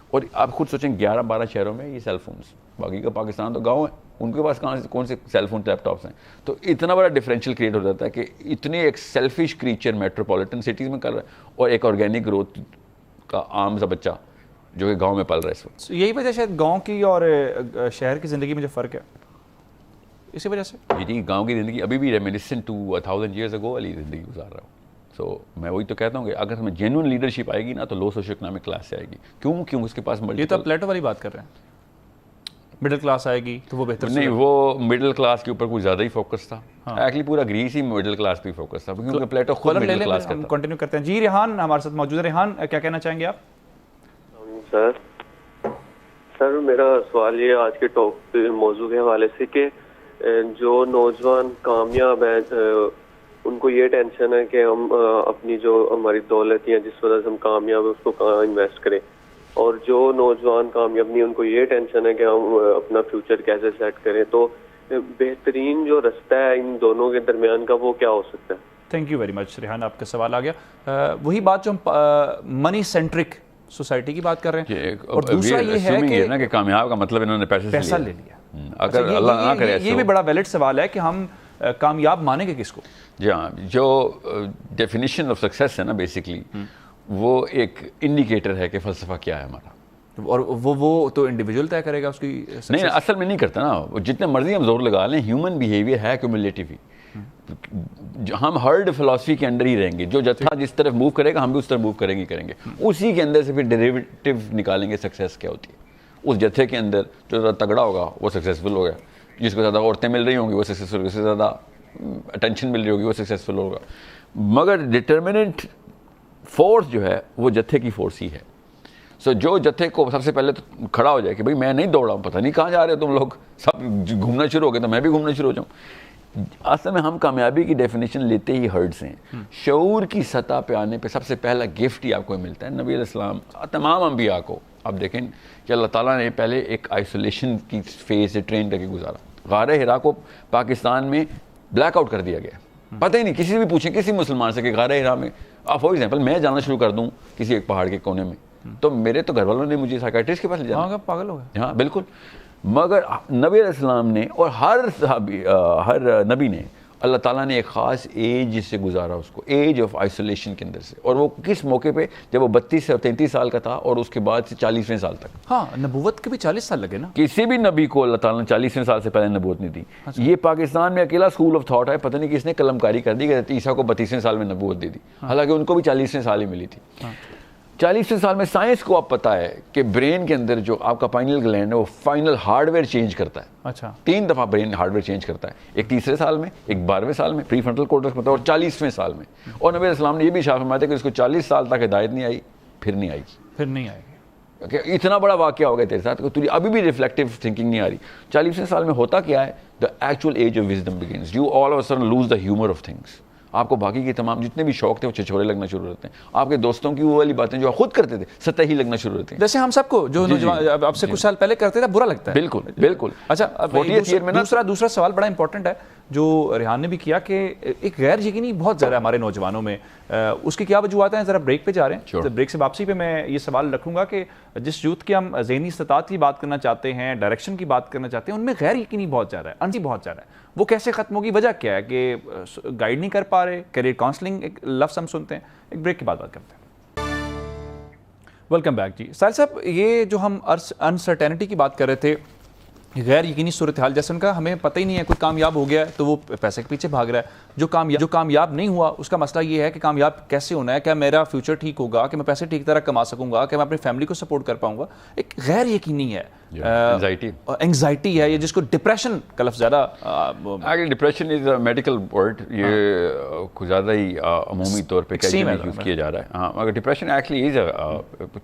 اور آپ خود سوچیں 11-12 شہروں میں یہ سیل فونس, باقی کا پاکستان تو گاؤں ہے, ان کے پاس کون سے سیل فون لیپ ٹاپس ہیں. تو اتنا بڑا ڈفرینشیل کریٹ ہو جاتا ہے کہ اتنے ایک سیلفش کریچر میٹروپولیٹن سٹیز میں کر رہا ہے اور ایک آرگینک گروتھ کا عام سا بچہ جو کہ گاؤں میں پل رہا ہے اس وقت. یہی وجہ شاید گاؤں کی اور شہر کی زندگی میں جو فرق ہے اسی وجہ سے. جی گاؤں کی زندگی ابھی بھی ریمیniscent ٹو 1000 years ago والی زندگی گزار رہا ہوں. سو میں وہی تو کہتا ہوں کہ اگر ہمیں جینوئن لیڈرشپ آئے گی نا تو لو سوشو اکنامک کلاس سے آئے گی. کیوں اس کے پاس یہ تو پلیٹو والی بات کر رہے ہیں. مڈل کلاس آئے گی تو وہ بہتر نہیں, وہ مڈل کلاس کے اوپر کچھ زیادہ ہی فوکس تھا. ایکچولی پورا گریس ہی مڈل کلاس پہ فوکس تھا کیونکہ پلیٹو خود مڈل کلاس کا تھا. کنٹینیو کرتے ہیں. جی ریحان ہمارے ساتھ موجود ہے. ریحان کیا کہنا چاہیں گے آپ؟ سر میرا سوال یہ آج کے موضوع کے حوالے سے کہ جو نوجوان کامیاب ہیں ان کو یہ ٹینشن ہے کہ ہم اپنی جو ہماری دولت یا جس وجہ سے ہم کامیاب ہیں اس کو کہاں انویسٹ کریں, اور جو نوجوان کامیاب نہیں ان کو یہ ٹینشن ہے کہ ہم اپنا فیوچر کیسے سیٹ کریں. تو بہترین جو رستہ ہے ان دونوں کے درمیان کا وہ کیا ہو سکتا ہے؟ Thank you very much Rehan, آپ کا سوال آ گیا. وہی بات جو ہم منی سینٹرک سوسائٹی کی بات کر رہے ہیں, اور دوسرا یہ ہے کہ کامیاب کا مطلب انہوں نے پیسہ لے لیا. اگر اللہ نہ کرے یہ بھی بڑا ویلڈ سوال ہے کہ ہم کامیاب مانیں گے کس کو؟ جی ہاں, جو ڈیفینیشن آف سکسیس ہے نا بیسکلی وہ ایک انڈیکیٹر ہے کہ فلسفہ کیا ہے ہمارا, اور وہ تو انڈیویجول طے کرے گا اس کی. نہیں اصل میں نہیں کرتا نا, جتنے مرضی ہم زور لگا لیں ہیومن بیہیویئر ہے کیومولیٹو ہی. ہم ہرڈ فلسفی کے اندر ہی رہیں گے, جو جتھا جس طرف موو کرے گا ہم بھی اس طرف موو کریں گے. اسی کے اندر سے پھر ڈیریویٹو نکالیں گے سکسیس کیا ہوتی ہے. اس جتھے کے اندر جو زیادہ تگڑا ہوگا وہ سکسیزفل ہوگا, جس کو زیادہ عورتیں مل رہی ہوں گی وہ سکسیزفل ہوگی, جس کو زیادہ اٹینشن مل رہی ہوگی وہ سکسیزفل ہوگا. مگر ڈٹرمننٹ فورس جو ہے وہ جتھے کی فورس ہی ہے. سو جو جتھے کو سب سے پہلے تو کھڑا ہو جائے کہ بھائی میں نہیں دوڑا ہوں, پتہ نہیں کہاں جا رہے ہو تم لوگ, سب گھومنا شروع ہو گئے تو میں بھی گھومنا شروع ہو جاؤں. اصل میں ہم کامیابی کی ڈیفینیشن لیتے ہی ہرڈ سے ہیں. شعور کی سطح پہ آنے پہ سب سے پہلا گفٹ ہی آپ کو ملتا ہے. نبی علیہ السلام تمام انبیاء کو آپ دیکھیں کہ اللہ تعالیٰ نے پہلے ایک آئسولیشن کی فیز سے ٹرین کر کے گزارا. غار ہرا کو پاکستان میں بلیک آؤٹ کر دیا گیا, پتہ ہی نہیں. کسی بھی پوچھیں کسی مسلمان سے کہ غار ہرا میں آپ فار ایگزامپل میں جانا شروع کر دوں کسی ایک پہاڑ کے کونے میں تو میرے تو گھر والوں نے مجھے سائیکیٹرسٹ کے پاس لے جانا, پاگل ہو گئے. ہاں بالکل. مگر نبی علیہ السلام نے اور ہر نبی نے اللہ تعالیٰ نے ایک خاص ایج سے گزارا اس کو, ایج آف آئسولیشن کے اندر سے. اور وہ کس موقع پہ؟ جب وہ 32 اور 33 سال کا تھا اور اس کے بعد سے 40ویں سال تک. ہاں نبوت کے بھی 40 سال لگے نا. کسی بھی نبی کو اللہ تعالیٰ نے 40ویں سال سے پہلے نبوت نہیں دی. یہ پاکستان میں اکیلا اسکول آف تھاٹ ہے, پتہ نہیں کس نے قلم کاری کر دی کہ عیسیٰ کو 32ویں سال میں نبوت دے دی, حالانکہ ان کو بھی 40ویں سال ہی ملی تھی. 40ویں سال میں سائنس کو آپ پتہ ہے کہ برین کے اندر جو آپ کا پائنل گلینڈ ہے وہ فائنل ہارڈ ویئر چینج کرتا ہے. اچھا 3 دفعہ برین ہارڈ ویئر چینج کرتا ہے, ایک 3 سال میں, ایک 12ویں سال میں پری فرنٹل کورٹیکس میں اور 40ویں سال میں. اور نبی علیہ السلام نے یہ بھی اشارہ فرمایا تھا کہ اس کو 40 سال تک ہدایت نہیں آئی, پھر نہیں آئے گی. کہ اتنا بڑا واقعہ ہو گیا تیرے ساتھ کہ تجھے ابھی بھی ریفلیکٹیو تھنکنگ نہیں آ رہی. 40ویں سال میں ہوتا کیا ہے, the actual age of wisdom begins. You all of sudden lose the humour of things. آپ کو باقی کے تمام جتنے بھی شوق تھے وہ چھچورے لگنا شروع ہوتے ہیں. آپ کے دوستوں کی وہ والی باتیں جو آپ خود کرتے تھے سطحی لگنا شروع ہوتی ہیں, جیسے ہم سب کو جو نوجوان اب سے کچھ سال پہلے کرتے تھے برا لگتا ہے. بالکل بالکل. اچھا دوسرا سوال بڑا امپورٹنٹ ہے جو ریحان نے بھی کیا کہ ایک غیر یقینی بہت زیادہ ہمارے نوجوانوں میں, اس کی کیا وجوہات ہیں؟ ذرا بریک پہ جا رہے ہیں, بریک سے واپسی پہ میں یہ سوال رکھوں گا کہ جس یوتھ کی ہم ذہنی استطاعت کی بات کرنا چاہتے ہیں, ڈائریکشن کی بات کرنا چاہتے ہیں, ان میں غیر یقینی بہت زیادہ ہے, انسی بہت زیادہ ہے. وہ کیسے ختم ہوگی؟ وجہ کیا ہے کہ گائیڈ نہیں کر پا رہے؟ کیریئر کاؤنسلنگ ایک لفظ ہم سنتے ہیں. ایک بریک کے بعد بات کرتے ہیں. ویلکم بیک جی. ساحل صاحب, یہ جو ہم انسرٹینٹی کی بات کر رہے تھے, غیر یقینی صورتحال, جیسے ان کا ہمیں پتہ ہی نہیں ہے, کوئی کامیاب ہو گیا ہے تو وہ پیسے کے پیچھے بھاگ رہا ہے, جو کامیاب نہیں ہوا اس کا مسئلہ یہ ہے کہ کامیاب کیسے ہونا ہے, کیا میرا فیوچر ٹھیک ہوگا, کہ میں پیسے ٹھیک طرح کما سکوں گا, کہ میں اپنی فیملی کو سپورٹ کر پاؤں گا. ایک غیر یقینی ہے, انگزائٹی ہے, یہ جس کو ڈپریشن کا لفظ زیادہ. Depression is a medical word, یہ کچھ زیادہ ہی عمومی طور پہ یوز کیا جا رہا ہے. ہاں, مگر depression actually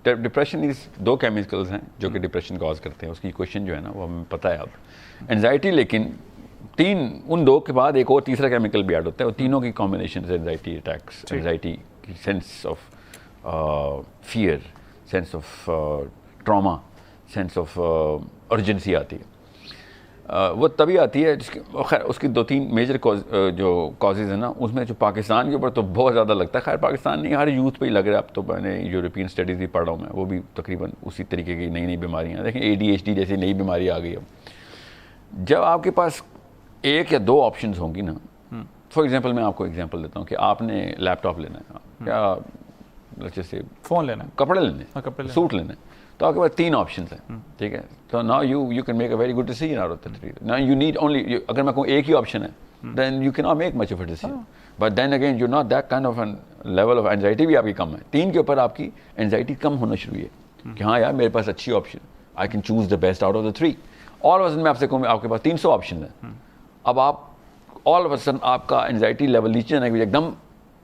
depression is 2 chemicals ہیں جو کہ ڈپریشن کاز کرتے ہیں. اس کی کوشچن جو ہے نا وہ ہمیں پتہ ہے اب. انزائٹی لیکن 3 ان 2 کے بعد ایک اور تیسرا کیمیکل بھی ایڈ ہوتا ہے, اور تینوں کی کمبینیشن سے انزائٹی اٹیکس, انزائٹی کی sense of fear, sense of trauma, sense of urgency آتی ہے. وہ تبھی آتی ہے جس کی خیر اس کی 2-3 میجر جو کازز ہیں نا, اس میں جو پاکستان کے اوپر تو بہت زیادہ لگتا ہے. خیر پاکستان نہیں, ہر یوتھ پہ ہی لگ رہا ہے. اب تو میں نے یورپین اسٹڈیز بھی پڑھ رہا ہوں میں, وہ بھی تقریباً اسی طریقے کی نئی بیماریاں ہیں. دیکھیں ADHD جیسی نئی بیماری آ گئی. اب جب آپ کے پاس 1 یا 2 آپشنز ہوں گی نا, فار ایگزامپل میں آپ کو ایگزامپل دیتا ہوں کہ آپ نے لیپ ٹاپ لینا ہے, کیا جیسے فون لینا ہے, کپڑے لینے, سوٹ لینے, تو آپ کے پاس 3 آپشنز ہیں. ٹھیک ہے, تو now you can make a very good decision out of that. Now you need only, اگر میں کہوں ایک ہی آپشن ہے then you can not make much of a decision. But then again you not that kind of an level of anxiety بھی آپ کی کم ہے. 3 کے اوپر آپ کی اینزائٹی کم ہونا شروع ہے کہ ہاں یار میرے پاس اچھی option, I can choose the best out of the 3. All of میں آپ سے کہوں آپ کے پاس 300 آپشن ہیں. اب آپ آل آف سڈن آپ کا اینزائٹی لیول نیچے جانے کے ایک دم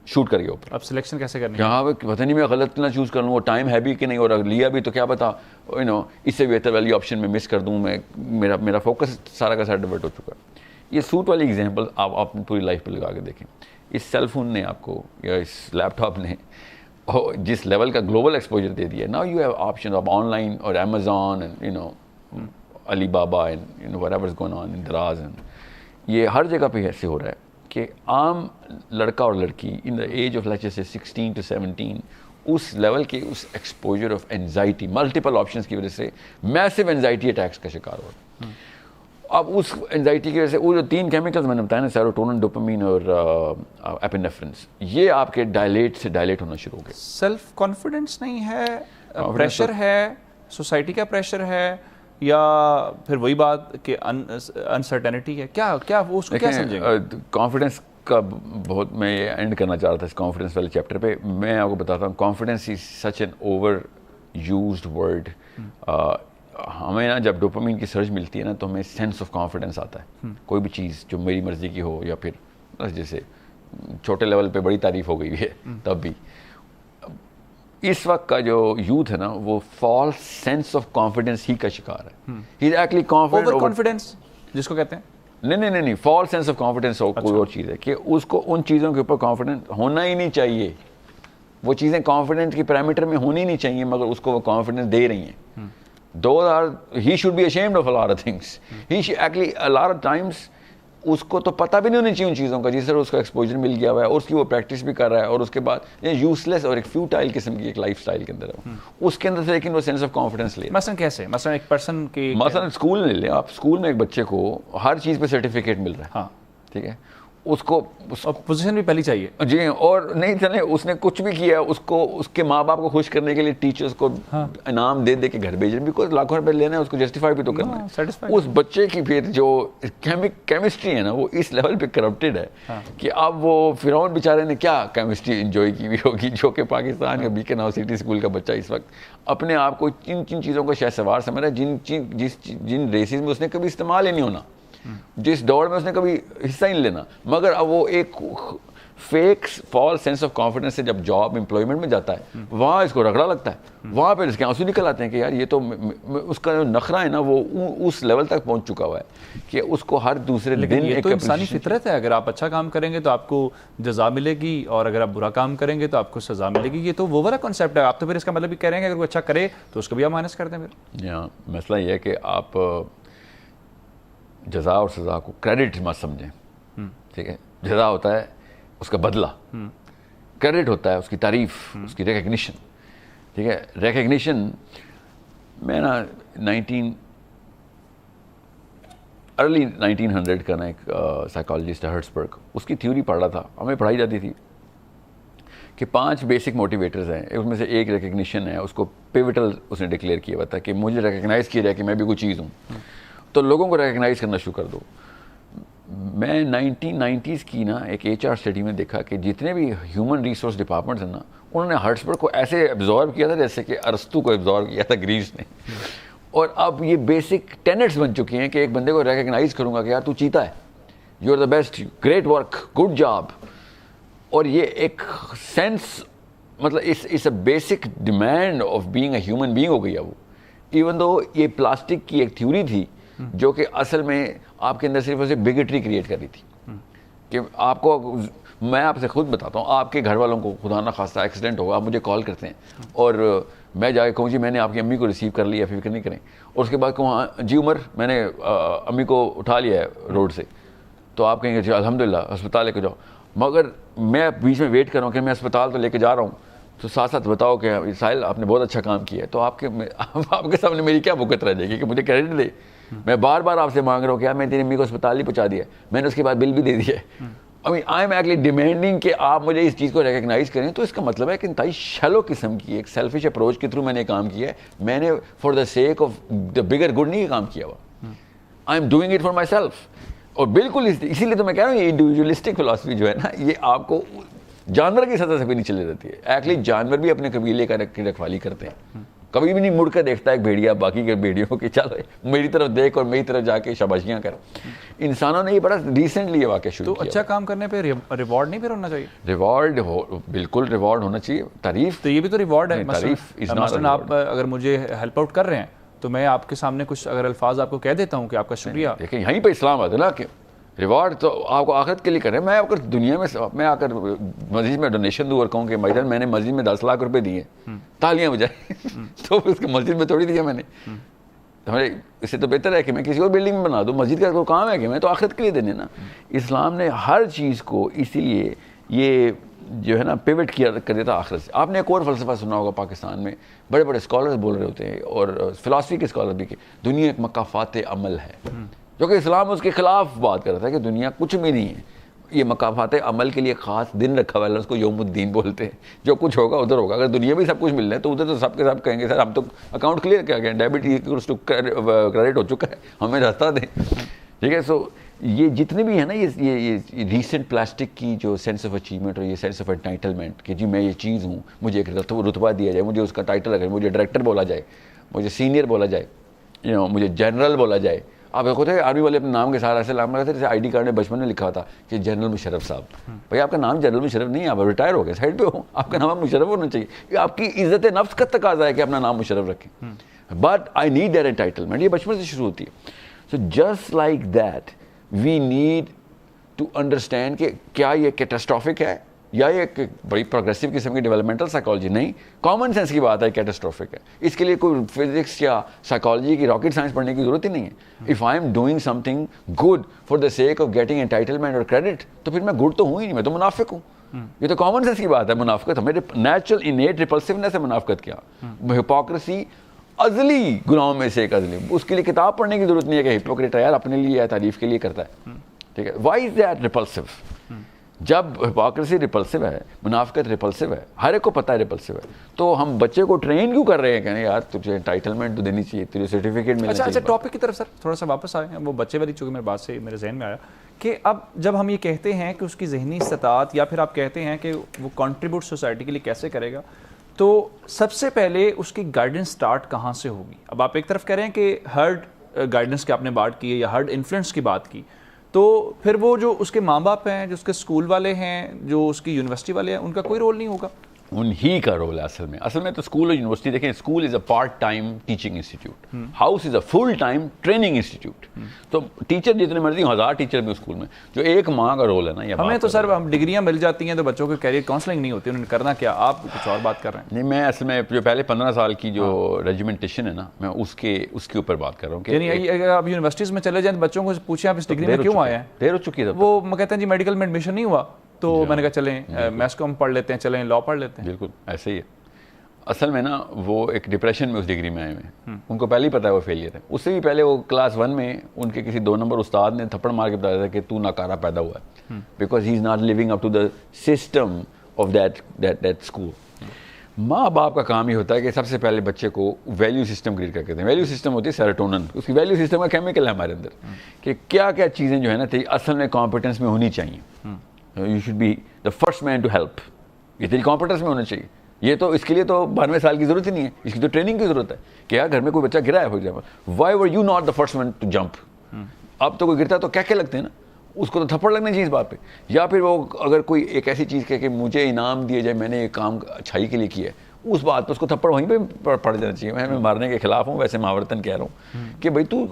شوٹ کر گیا اوپر. اب سلیکشن کیسے کرنی ہے؟ یہاں پہ پتہ نہیں میں غلط نہ چوز کر لوں, وہ ٹائم ہے بھی کہ نہیں, اور اگر لیا بھی تو کیا پتا اس سے بہتر والی آپشن میں مس کر دوں. میں میرا فوکس سارا کا سارا ڈیورٹ ہو چکا ہے. یہ سوٹ والی ایگزامپل آپ اپنی پوری لائف پہ لگا کے دیکھیں. اس سیل فون نے آپ کو یا اس لیپ ٹاپ نے جس لیول کا گلوبل ایکسپوجر دے دیا ہے. Now you have option of online اور Amazon and Alibaba and whatever is going on in Daraz. یہ ہر جگہ پہ ایسے ہو رہا ہے کہ عام لڑکا اور لڑکی in the age of let's say 16 to 17 اس لیول کے اس exposure of anxiety, multiple options کی وجہ سے میسو اینزائٹی اٹیکس کا شکار ہو رہا ہے. اب اس اینزائٹی کی وجہ سے وہ جو 3 کیمیکلز میں نے بتایا نا, سیروٹونن, ڈوپامین اور ایپینیفرنس, یہ آپ کے ڈائلیٹ ہونا شروع ہو گئے. سیلف کانفیڈنس نہیں ہے, پریشر ہے, سوسائٹی کا پریشر ہے, یا پھر وہی بات کہ انسرٹینٹی ہے؟ کیا وہ اس کو کیا سمجھیں گے؟ کانفیڈنس کا بہت میں یہ اینڈ کرنا چاہ رہا تھا اس کانفیڈنس والے چیپٹر پہ. میں آپ کو بتاتا ہوں confidence is such an over used word. ہمیں نا جب ڈوپامین کی سرج ملتی ہے نا تو ہمیں سینس آف کانفیڈنس آتا ہے. کوئی بھی چیز جو میری مرضی کی ہو, یا پھر جیسے چھوٹے لیول پہ بڑی تعریف ہو گئی ہے تب بھی. اس وقت کا جو یوتھ ہے نا وہ فالس سینس آف کانفیڈنس ہی کا شکار ہے. He is actually confident, overconfidence جس کو کہتے ہیں. نہیں, فالس سینس آف کانفیڈنس کوئی اور چیز ہے کہ اس کو ان چیزوں کے اوپر کانفیڈنٹ ہونا ہی نہیں چاہیے. وہ چیزیں کانفیڈنس کی پیرامیٹر میں ہونی نہیں چاہیے, مگر اس کو وہ کانفیڈنس دے رہی ہیں. he should be ashamed of a lot of things. He should actually a lot of times اس کو تو پتہ بھی نہیں ہونی چاہیے ان چیزوں کا, جس طرح اس کا ایکسپوجر مل گیا ہوا ہے اور اس کی وہ پریکٹس بھی کر رہا ہے, اور اس کے بعد یوز لیس اور ایک فیوٹائل قسم کی ایک لائف اسٹائل کے اندر ہے اس کے اندر سے, لیکن وہ سینس آف کانفیڈنس لے. مثلا کیسے؟ مثلا ایک پرسن کی مثلا اسکول لے لیں آپ. اسکول میں ایک بچے کو ہر چیز پہ سرٹیفکیٹ مل رہا ہے. ہاں ٹھیک ہے, اس کو پوزیشن بھی پہلی چاہیے. جی, اور نہیں چلے اس نے کچھ بھی کیا, اس کو اس کے ماں باپ کو خوش کرنے کے لیے ٹیچرس کو انعام دے کے گھر بھیج رہے, بیکاز لاکھوں روپے لینا ہے, اس کو جسٹیفائی بھی تو کرنا ہے. اس بچے کی پھر جو کیمسٹری ہے نا وہ اس لیول پہ کرپٹڈ ہے کہ اب وہ فرعون بیچارے نے کیا کیمسٹری انجوائے کی ہوئی ہوگی, جو کہ پاکستان کا بیکن ہاؤس سٹی اسکول کا بچہ اس وقت اپنے آپ کو جن چیزوں کو شاید سوار سمجھ رہا ہے, جن ریسز میں اس نے کبھی استعمال ہی نہیں ہونا, جس دوڑ میں اس نے کبھی حصہ ہی نہیں لینا, مگر اب وہ ایک fake false sense of confidence سے جب جاب امپلائمنٹ میں جاتا ہے وہاں اس کو رگڑا لگتا ہے, وہاں پہ اس کے آنسو نکل آتے ہیں کہ یار یہ تو اس کا جو نخرہ ہے نا وہ اس لیول تک پہنچ چکا ہوا ہے کہ اس کو ہر دوسرے دن یہ تو انسانی فطرت ہے, اگر آپ اچھا کام کریں گے تو آپ کو جزا ملے گی اور اگر آپ برا کام کریں گے تو آپ کو سزا ملے گی. یہ تو وہ والا کانسیپٹ ہے. آپ تو پھر اس کا مطلب یہ کہہ رہے ہیں کہ اگر کوئی اچھا کرے تو اس کو بھی آپ مائنس کر دیں پھر. مسئلہ یہ ہے کہ آپ جزا اور سزا کو کریڈٹ مت سمجھیں, ٹھیک ہے. جزا ہوتا ہے اس کا بدلہ, کریڈٹ ہوتا ہے اس کی تعریف, اس کی ریکگنیشن, ٹھیک ہے. ریکگنیشن میں نا ارلی 1900 کا نا ایک سائیکالوجسٹ ہے ہرٹزبرگ, اس کی تھیوری پڑھ رہا تھا, ہمیں پڑھائی جاتی تھی کہ 5 بیسک موٹیویٹرز ہیں, اس میں سے ایک ریکگنیشن ہے. اس کو پیوٹل اس نے ڈکلیئر کیا ہوا تھا کہ مجھے ریکگنائز کیا جائے کہ میں بھی کوئی چیز ہوں, تو لوگوں کو ریکگنائز کرنا شروع کر دو. میں 1990s کی نا ایک HR اسٹڈی میں دیکھا کہ جتنے بھی ہیومن ریسورس ڈپارٹمنٹس ہیں نا انہوں نے ہرٹزبرگ کو ایسے ایبزارو کیا تھا جیسے کہ ارسطو کو ایبزارو کیا تھا گریس نے. اور اب یہ بیسک ٹینٹس بن چکے ہیں کہ ایک بندے کو ریکگنائز کروں گا کہ یار تو چیتا ہے, you are the best, great work, good job. اور یہ ایک سینس مطلب اس a basic demand of being a human being ہو گئی ہے وہ. ایون دو یہ پلاسٹک کی ایک تھیوری تھی جو کہ اصل میں آپ کے اندر صرف اسے بگٹری کریٹ کر رہی تھی کہ آپ کو, میں آپ سے خود بتاتا ہوں, آپ کے گھر والوں کو خدا نہ خواستہ ایکسیڈنٹ ہوگا, آپ مجھے کال کرتے ہیں اور میں جا کے کہوں جی میں نے آپ کی امی کو ریسیو کر لیا, فکر نہیں کریں, اور اس کے بعد کہوں جی عمر میں نے امی کو اٹھا لیا ہے روڈ سے, تو آپ کہیں گے جی الحمدللہ اسپتال لے کے جاؤ. مگر میں بیچ میں ویٹ کر رہا ہوں کہ میں اسپتال تو لے کے جا رہا ہوں, تو ساتھ ساتھ بتاؤ کہ ساحل آپ نے بہت اچھا کام کیا ہے, تو آپ کے سامنے میری کیا بکت رہ جائے گی کہ مجھے کریڈٹ دے. میں بار بار آپ سے مانگ رہا ہوں کہ یار میں تیری امی کو اسپتال ہی پہنچا دیا, میں نے اس کے بعد بل بھی دے دیا ہے. آئی ایم ایکچولی ڈیمانڈنگ کہ آپ مجھے اس چیز کو ریکگنائز کریں. تو اس کا مطلب ہے کہ انتہائی شیلو قسم کی ایک سیلفش اپروچ کے تھرو میں نے کام کیا ہے. میں نے for the sake of the bigger good نہیں کام کیا ہوا, I am doing it for my self. اور بالکل اسی لیے تو میں کہہ رہا ہوں یہ انڈیویجولسٹک فلاسفی جو ہے نا یہ آپ کو جانور کی سطح سے بھی نہیں چلے رہتی ہے. ایکچولی جانور بھی اپنے قبیلے کا رکھوالی کرتے ہیں, کبھی بھی نہیں مڑ کر دیکھتا ایک بھیڑیا باقی کے بھیڑیوں کی چلو میری طرف دیکھ اور میری طرف جا کے شاباشیاں کر. انسانوں نے یہ بڑا ریسنٹلی یہ واقعہ شروع کیا. تو اچھا کام کرنے پہ ریوارڈ نہیں پھر ہونا چاہیے؟ ریوارڈ بالکل ریوارڈ ہونا چاہیے. تعریف تو یہ بھی تو ریوارڈ ہے. مثلاً آپ اگر مجھے ہیلپ آؤٹ کر رہے ہیں تو میں آپ کے سامنے کچھ اگر الفاظ آپ کو کہہ دیتا ہوں کہ آپ کا شکریہ. دیکھیں یہیں پہ اسلام آتا ہے نا کہ ریوارڈ تو آپ کو آخرت کے لیے کریں. میں اگر دنیا میں آ کر مسجد میں ڈونیشن دوں اور کہوں کہ بھائی میں نے مسجد میں 10 لاکھ روپے دیے, تالیاں بجائے, تو اس کو مسجد میں تھوڑی دیا میں نے. ہمارے اس سے تو بہتر ہے کہ میں کسی اور بلڈنگ میں بنا دوں. مسجد کا کوئی کام ہے کہ میں تو آخرت کے لیے دینے نا. اسلام نے ہر چیز کو اسی لیے یہ جو ہے نا پیوٹ کیا کر دیتا آخرت سے. آپ نے ایک اور فلسفہ سنا ہوگا پاکستان میں, بڑے بڑے اسکالرز بول رہے ہوتے ہیں اور فلاسفی کے اسکالر بھی کہ دنیا ایک مکافات عمل ہے, جو کہ اسلام اس کے خلاف بات کر رہا تھا کہ دنیا کچھ بھی نہیں ہے. یہ مکافات عمل کے لیے خاص دن رکھا ہوا ہے, اس کو یوم الدین بولتے ہیں. جو کچھ ہوگا ادھر ہوگا. اگر دنیا میں سب کچھ مل رہا ہے تو ادھر تو سب کے سب کہیں گے سر ہم تو اکاؤنٹ کلیئر کیا گیا, ڈیبٹ کریڈٹ ہو چکا ہے, ہمیں راستہ دیں. ٹھیک ہے. سو یہ جتنے بھی ہیں نا یہ ریسنٹ پلاسٹک کی جو سینس آف اچیومنٹ اور یہ سینس آف انٹائٹلمنٹ کہ جی میں یہ چیز ہوں, مجھے ایک رتبہ دیا جائے, مجھے اس کا ٹائٹل رکھے, مجھے ڈائریکٹر بولا جائے, مجھے سینئر بولا جائے, مجھے جنرل بولا جائے. آپ دیکھو تھے آرمی والے اپنے نام کے ساتھ ایسے نام رکھتے تھے, جیسے ID کارڈ میں بچپن میں لکھا تھا کہ جنرل مشرف صاحب. بھائی آپ کا نام جنرل مشرف نہیں ہے, آپ ریٹائر ہو گئے, سائڈ پہ ہو, آپ کا نام مشرف ہونا چاہیے. یہ آپ کی عزت نفس کا تقاضا ہے کہ اپنا نام مشرف رکھیں. But I need that entitlement. یہ بچپن سے شروع ہوتی ہے. So just like that we need to understand کہ کیا یہ کیٹاسٹرافک ہے یا یہ ایک بڑی پروگریسو قسم کی ڈیولپمنٹل سائیکالوجی. نہیں, کامن سینس کی بات ہے, کیٹاسٹرافک ہے. اس کے لیے کوئی فزکس یا سائیکالوجی کی راکٹ سائنس پڑھنے کی ضرورت ہی نہیں ہے. If I am doing some thing good for the sake of getting entitlement اور کریڈٹ, تو پھر میں گڈ تو ہوں ہی نہیں, میں تو منافق ہوں. یہ تو کامن سینس کی بات ہے. منافقت ہمارے نیچرل انیٹ ریپلسونیس ہے. منافقت کیا, ہپوکریسی ازلی گناہوں میں سے ایک ازلی. اس کے لیے کتاب پڑھنے کی ضرورت نہیں ہے کہ ہپوکریٹ ہے یار اپنے لیے یا تعریف کے لیے کرتا ہے. ٹھیک ہے. Why is that repulsive? جب ہپوکریسی ریپلسو ہے, منافقت ریپلسو ہے, ہر ایک کو پتہ ہے ریپلسو ہے, تو ہم بچے کو ٹرین کیوں کر رہے ہیں کہ یار تجھے انٹائٹلمنٹ تو دینی چاہیے, تجھے سرٹیفکیٹ ملنا چاہیے. اچھا ٹاپک کی طرف سر تھوڑا سا واپس آئے ہیں. وہ بچے والی چونکہ میرے بات سے میرے ذہن میں آیا کہ اب جب ہم یہ کہتے ہیں کہ اس کی ذہنی استطاعت یا پھر آپ کہتے ہیں کہ وہ کنٹریبیوٹ سوسائٹی کے لیے کیسے کرے گا, تو سب سے پہلے اس کی گائیڈنس سٹارٹ کہاں سے ہوگی؟ اب آپ ایک طرف کہہ رہے ہیں کہ ہرڈ گائیڈنس کی آپ نے بات کی ہے یا ہرڈ انفلوئنس کی بات کی, تو پھر وہ جو اس کے ماں باپ ہیں, جو اس کے اسکول والے ہیں, جو اس کی یونیورسٹی والے ہیں, ان کا کوئی رول نہیں ہوگا؟ انہی کا رول ہے اصل میں تو اسکول اور یونیورسٹی دیکھیں, school is a part time teaching institute, house is a full time training institute. تو ٹیچر جتنے مرضی 1000 ٹیچر بھی اسکول میں, جو ایک ماں کا رول ہے نا. ہمیں تو سر ہم ڈگریاں مل جاتی ہیں تو بچوں کو کیریئر کاؤنسلنگ نہیں ہوتی, انہوں نے کرنا کیا؟ آپ کچھ اور بات کر رہے ہیں. نہیں, میں اصل میں جو پہلے 15 سال کی جو ریجیمنٹیشن ہے نا, میں اس کے اوپر بات کر رہا ہوں. یعنی اگر آپ یونیورسٹیز میں چلے جائیں تو بچوں کو پوچھیں آپ اس ڈگری میں کیوں آئے ہیں, دیر ہو چکی ہے. وہ کہتے ہیں جی میڈیکل میں ایڈمیشن نہیں ہوا, تو میں نے کہا چلیں میتھس کو ہم پڑھ لیتے ہیں, چلیں لا پڑھ لیتے ہیں. بالکل ایسے ہی ہے. اصل میں نا وہ ایک ڈپریشن میں اس ڈگری میں آئے ہوئے ہیں, ان کو پہلے ہی پتا ہے وہ فیلئر ہے. اس سے بھی پہلے وہ کلاس 1 میں ان کے کسی 2 نمبر استاد نے تھپڑ مار کے بتایا تھا کہ تو ناکارہ پیدا ہوا ہے, because he is not living up to the system of that school. ماں باپ کا کام یہ ہوتا ہے کہ سب سے پہلے بچے کو ویلیو سسٹم کریٹ کر کے دیں. ویلیو سسٹم ہوتی ہے سیروٹونن, اس کی ویلیو سسٹم کا کیمیکل ہے ہمارے اندر, کہ کیا کیا چیزیں جو ہے نا اصل میں کمپیٹنس میں ہونی چاہیے. You should be the first man to help, یہ تیری کمپیٹنس میں ہونا چاہیے. یہ تو اس کے لیے تو 92 سال کی ضرورت ہی نہیں ہے, اس کی تو ٹریننگ کی ضرورت ہے. کہ یار گھر میں کوئی بچہ گرا ہے for example, why were you not the first one to jump. اب تو کوئی گرتا ہے تو کیا لگتے ہیں نا, اس کو تو تھپڑ لگنا چاہیے اس بات پہ. یا پھر وہ اگر کوئی ایک ایسی چیز کہ مجھے انعام دیا جائے, میں نے ایک کام اچھائی کے لیے کیا ہے, اس بات پہ اس کو تھپڑ وہیں پہ پڑ جانا چاہیے. میں مارنے کے خلاف ہوں, ویسے محاورتاً کہہ رہا ہوں کہ بھائی تو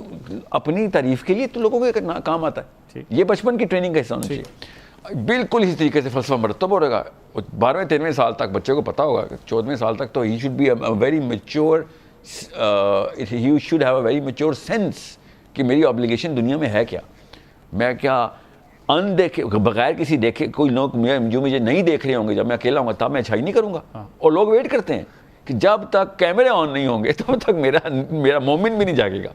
اپنی تعریف کے لیے تو لوگوں کو کام آتا ہے. یہ بچپن کی ٹریننگ کا حصہ ہونا چاہیے. بالکل اسی طریقے سے فلسفہ مرتب ہو رہے گا. 12ویں 13ویں سال تک بچے کو پتا ہوگا, 14ویں سال تک تو he should be very mature, he should have a very mature sense کہ میری آبلیگیشن دنیا میں ہے کیا. میں کیا ان دیکھے بغیر کسی دیکھے, کوئی لوگ جو مجھے نہیں دیکھ رہے ہوں گے, جب میں اکیلا ہوں گا تب میں اچھائی نہیں کروں گا. اور لوگ ویٹ کرتے ہیں کہ جب تک کیمرے آن نہیں ہوں گے تب تک میرا مومن بھی نہیں جاگے گا.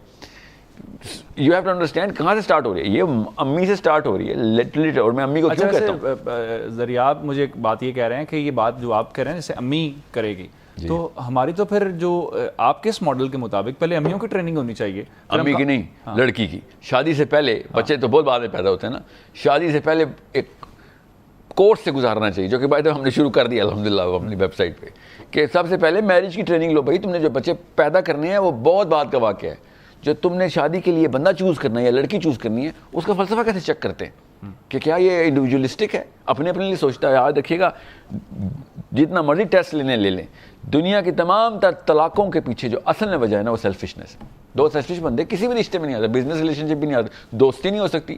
یو ہیو ٹو انڈرسٹینڈ کہاں سے اسٹارٹ ہو رہی ہے. یہ امی سے اسٹارٹ ہو رہی ہے لٹرلی. اور میں امی کو کیوں کہتا ہوں, ذریعہ مجھے ایک بات یہ کہہ رہے ہیں کہ یہ بات جو آپ کہہ رہے ہیں جیسے امی کرے گی, تو ہماری تو پھر جو آپ کے اس ماڈل کے مطابق پہلے امیوں کی ٹریننگ ہونی چاہیے. امی کی نہیں, لڑکی کی. شادی سے پہلے, بچے تو بہت بعد میں پیدا ہوتے ہیں نا, شادی سے پہلے ایک کورس سے گزارنا چاہیے, جو کہ بعد ہم نے شروع کر دیا الحمدللہ اپنی ویب سائٹ پہ, کہ سب سے پہلے میرج کی ٹریننگ لو. بھائی تم نے جو بچے پیدا کرنے ہیں وہ بہت بات کا واقعہ ہے. جو تم نے شادی کے لیے بندہ چوز کرنا ہے یا لڑکی چوز کرنی ہے, اس کا فلسفہ کیسے چیک کرتے ہیں کہ کیا یہ انڈیویجولسٹک ہے, اپنے لیے سوچتا ہے. یاد رکھیے گا, جتنا مرضی ٹیسٹ لے لیں, دنیا کی تمام تر طلاقوں کے پیچھے جو اصل میں وجہ ہے نا وہ سیلفشنس ہے. 2 سیلفش بندے کسی بھی رشتے میں نہیں آتے, بزنس ریلیشن شپ بھی نہیں آتے, دوستی نہیں ہو سکتی,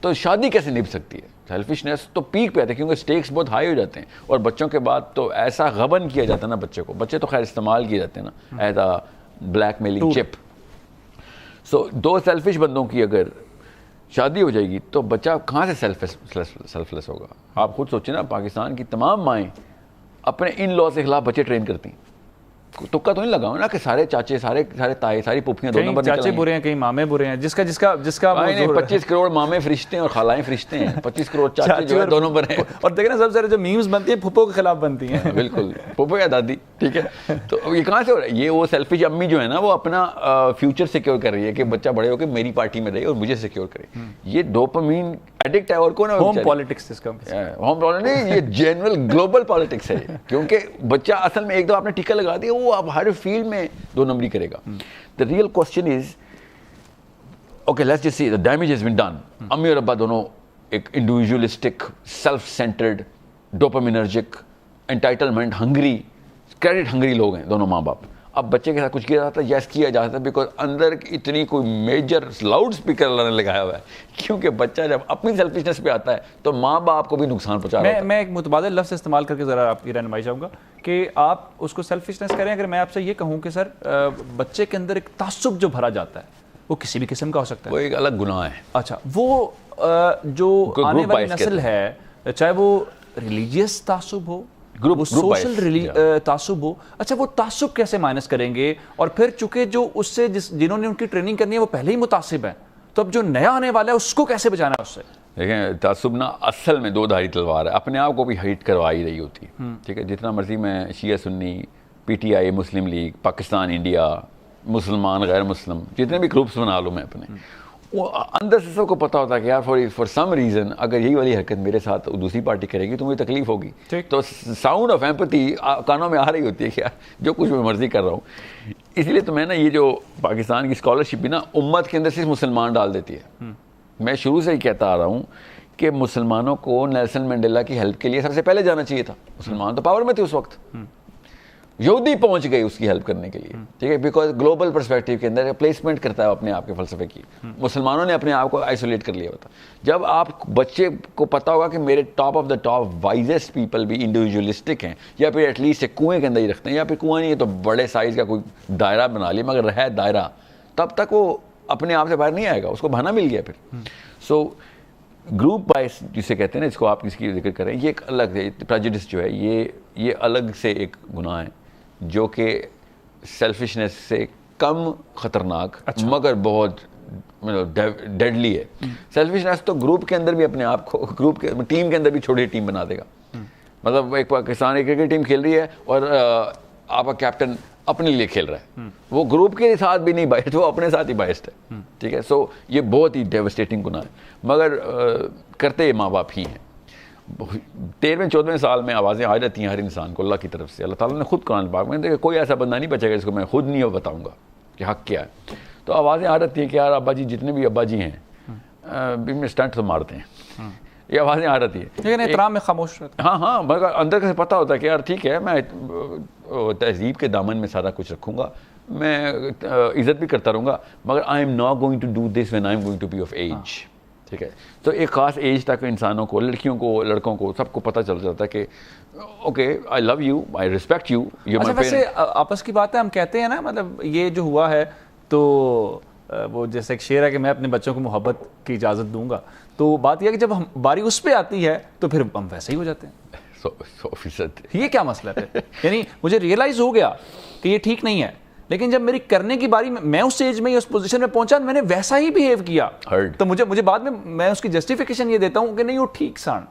تو شادی کیسے نبھ سکتی ہے. سیلفشنس تو پیک پہ آتا ہے کیونکہ سٹیکس بہت ہائی ہو جاتے ہیں, اور بچوں کے بعد تو ایسا غبن کیا جاتا ہے نا بچے کو. بچے تو خیر استعمال کیے جاتے ہیں نا ایز اے بلیک میلنگ چپ. سو 2 سیلفش بندوں کی اگر شادی ہو جائے گی تو بچہ کہاں سے سیلف لیس ہوگا. آپ خود سوچیں نا, پاکستان کی تمام مائیں اپنے ان لاء کے خلاف بچے ٹرین کرتی ہیں. تکا تو نہیں لگاؤں نا کہ سارے چاچے, سارے تائے, ساری پھوپھیاں 2 نمبر چاچے برے ہیں, کہیں مامے برے ہیں, جس کا 25 کروڑ مامے فرشتے ہیں اور خالائیں فرشتے ہیں, 25 کروڑ چاچے جو ہے 2 نمبر ہیں. اور دیکھیں نا سب سے جو میمز بنتی ہیں پھپھو کے خلاف بنتی ہیں. بالکل, پھپھو یا دادی, ٹھیک ہے. تو یہ کہاں سے ہو رہا ہے, یہ وہ سیلفش امی جو ہے نا وہ اپنا فیوچر سیکیور کر رہی ہے کہ بچہ بڑے ہو کے میری پارٹی میں رہے اور مجھے سیکیور کرے. یہ ڈوپامین ایڈکٹ ہے. اور کون ہے, ہوم پالیٹکس. اس کا ہوم پالیٹکس نہیں, یہ جنرل گلوبل پالیٹکس ہے. کیونکہ بچہ اصل میں ایک دو آپ نے ٹیکا لگا دیا, وہ اب ہر فیلڈ میں 2 نمبری کرے گا. The real question is, okay, let's just see the damage has been done. امی اور ابا دونوں ایک individualistic, self centred, dopaminergic, entitlement hungry, credit hungry لوگ ہیں دونوں ماں باپ. اب بچے کے ساتھ کچھ کیا جاتا ہے, یس کیا جاتا ہے, بیکاز اندر اتنی کوئی میجر لاؤڈ اسپیکر اللہ نے لگایا ہوا ہے. کیونکہ بچہ جب اپنی سیلفشنس پہ آتا ہے تو ماں باپ کو بھی نقصان پہنچا رہا ہے. میں ایک متبادل لفظ استعمال کر کے ذرا آپ کی رہنمائی چاہوں گا کہ آپ اس کو سیلفشنس کریں. اگر میں آپ سے یہ کہوں کہ سر بچے کے اندر ایک تعصب جو بھرا جاتا ہے وہ کسی بھی قسم کا ہو سکتا ہے, وہ ایک الگ گناہ ہے. اچھا, وہ جو آنے والی نسل ہے, چاہے وہ ریلیجیس تعصب ہو, وہ سوشل تعصب ہو, اچھا وہ تعصب کیسے مائنس کریں گے؟ اور پھر چونکہ جو اس سے جنہوں نے ان کی ٹریننگ کرنی ہے وہ پہلے ہی متعصب ہیں, تو اب جو نیا آنے والا ہے اس کو کیسے بچانا ہے اس سے؟ دیکھیں, تعصب نا اصل میں 2 دھاری تلوار ہے, اپنے آپ کو بھی ہائٹ کروا ہی رہی ہوتی ہے. ٹھیک ہے, جتنا مرضی میں شیعہ سنی, P T I, Muslim League, Pakistan India, مسلمان غیر مسلم, جتنے بھی گروپس بنا لوں میں اپنے, وہ اندر سے سب کو پتا ہوتا ہے کہ یار فار سم ریزن اگر یہی والی حرکت میرے ساتھ دوسری پارٹی کرے گی تو مجھے تکلیف ہوگی. تو ساؤنڈ آف ایمپتھی کانوں میں آ رہی ہوتی ہے کہ یار جو کچھ میں مرضی کر رہا ہوں. اس لیے تو میں نا یہ جو پاکستان کی اسکالرشپ بھی نا امت کے اندر صرف مسلمان ڈال دیتی ہے. میں شروع سے ہی کہتا آ رہا ہوں کہ مسلمانوں کو نیلسن منڈیلا کی ہیلپ کے لیے سب سے پہلے جانا چاہیے تھا. مسلمان تو پاور میں تھے اس وقت, یہودی پہنچ گئی اس کی ہیلپ کرنے کے لیے, ٹھیک ہے, بیکاز گلوبل پرسپیکٹیو کے اندر پلیسمنٹ کرتا ہے اپنے آپ کے فلسفے کی. مسلمانوں نے اپنے آپ کو آئسولیٹ کر لیا ہوتا. جب آپ بچے کو پتا ہوگا کہ میرے top of the top wisest people بھی انڈیویجولسٹک ہیں, یا پھر ایٹ لیسٹ ایک کنویں کے اندر ہی رکھتے ہیں, یا پھر کنواں نہیں ہے تو بڑے سائز کا کوئی دائرہ بنا لیا, مگر ہے دائرہ, تب تک وہ اپنے آپ سے باہر نہیں آئے گا, اس کو بہانا مل گیا پھر. سو گروپ بائس جسے کہتے ہیں نا, اس کو آپ کس کی ذکر کریں, یہ ایک الگ ہے. پریجوڈس جو ہے یہ الگ سے ایک گناہ ہے جو کہ سیلفشنس سے کم خطرناک مگر بہت ڈیڈلی ہے. سیلفشنس تو گروپ کے اندر بھی اپنے آپ کو, گروپ کے ٹیم کے اندر بھی چھوٹی ٹیم بنا دے گا. مطلب ایک پاکستان ایک کرکٹ ٹیم کھیل رہی ہے اور آپ کا کیپٹن اپنے لیے کھیل رہا ہے, وہ گروپ کے ساتھ بھی نہیں بائسڈ, وہ اپنے ساتھ ہی بائسڈ ہے, ٹھیک ہے. سو یہ بہت ہی ڈیوسٹیٹنگ گناہ ہے, مگر کرتے ماں باپ ہی ہیں. 13ویں-14ویں سال میں آوازیں آ جاتی ہیں ہر انسان کو اللہ کی طرف سے. اللہ تعالیٰ نے خود قرآن پاک میں کہ کوئی ایسا بندہ نہیں بچے گا جس کو میں خود نہیں بتاؤں گا کہ حق کیا ہے. تو آوازیں آ جاتی ہیں کہ یار ابا جی, جتنے بھی ابا جی ہیں میں اسٹنٹ تو مارتے ہیں, یہ آوازیں آ رہتی ہیں, لیکن احترام میں خاموش رہتا. ہاں مگر اندر سے پتہ ہوتا ہے کہ یار ٹھیک ہے, میں تہذیب کے دامن میں سارا کچھ رکھوں گا, میں عزت بھی کرتا رہوں گا, مگر I am not going to do this when I am going to be of age, ٹھیک ہے. تو ایک خاص ایج تک انسانوں کو, لڑکیوں کو, لڑکوں کو, سب کو پتہ چل جاتا ہے کہ okay I love you, I respect you. اچھا ویسے آپس کی بات ہے, ہم کہتے ہیں نا, مطلب یہ جو ہوا ہے تو وہ جیسے ایک شعر ہے کہ میں اپنے بچوں کو محبت کی اجازت دوں گا, تو بات یہ ہے کہ جب باری اس پہ آتی ہے تو پھر ہم ویسے ہی ہو جاتے ہیں. 100%. یہ کیا مسئلہ ہے؟ یعنی مجھے ریئلائز ہو گیا کہ یہ ٹھیک نہیں ہے, لیکن جب میری کرنے کی باری میں اس ایج میں اس پوزیشن میں پہنچا, میں نے ویسا ہی بیہیو کیا, تو مجھے بعد میں اس کی جسٹیفیکیشن یہ دیتا ہوں کہ نہیں وہ ٹھیک سان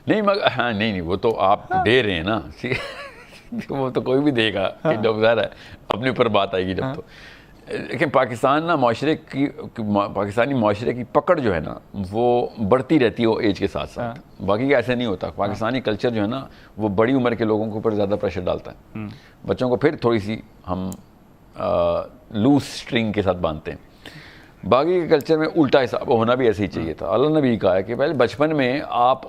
نہیں, مگر ہاں نہیں وہ تو آپ دے رہے ہیں نا, وہ تو کوئی بھی دے گا کہ جب ظاہر ہے اپنے اوپر بات آئے گی جب تو. لیکن پاکستان نا پاکستانی معاشرے کی پکڑ جو ہے نا وہ بڑھتی رہتی ہے وہ ایج کے ساتھ ساتھ. باقی کا ایسا نہیں ہوتا. پاکستانی کلچر جو ہے نا وہ بڑی عمر کے لوگوں کے اوپر زیادہ پریشر ڈالتا ہے, بچوں کو پھر تھوڑی سی ہم لوز سٹرنگ کے ساتھ باندھتے ہیں. باقی کے کلچر میں الٹا حساب ہونا بھی ایسے ہی چاہیے تھا. اللہ نے بھی کہا ہے کہ پہلے بچپن میں آپ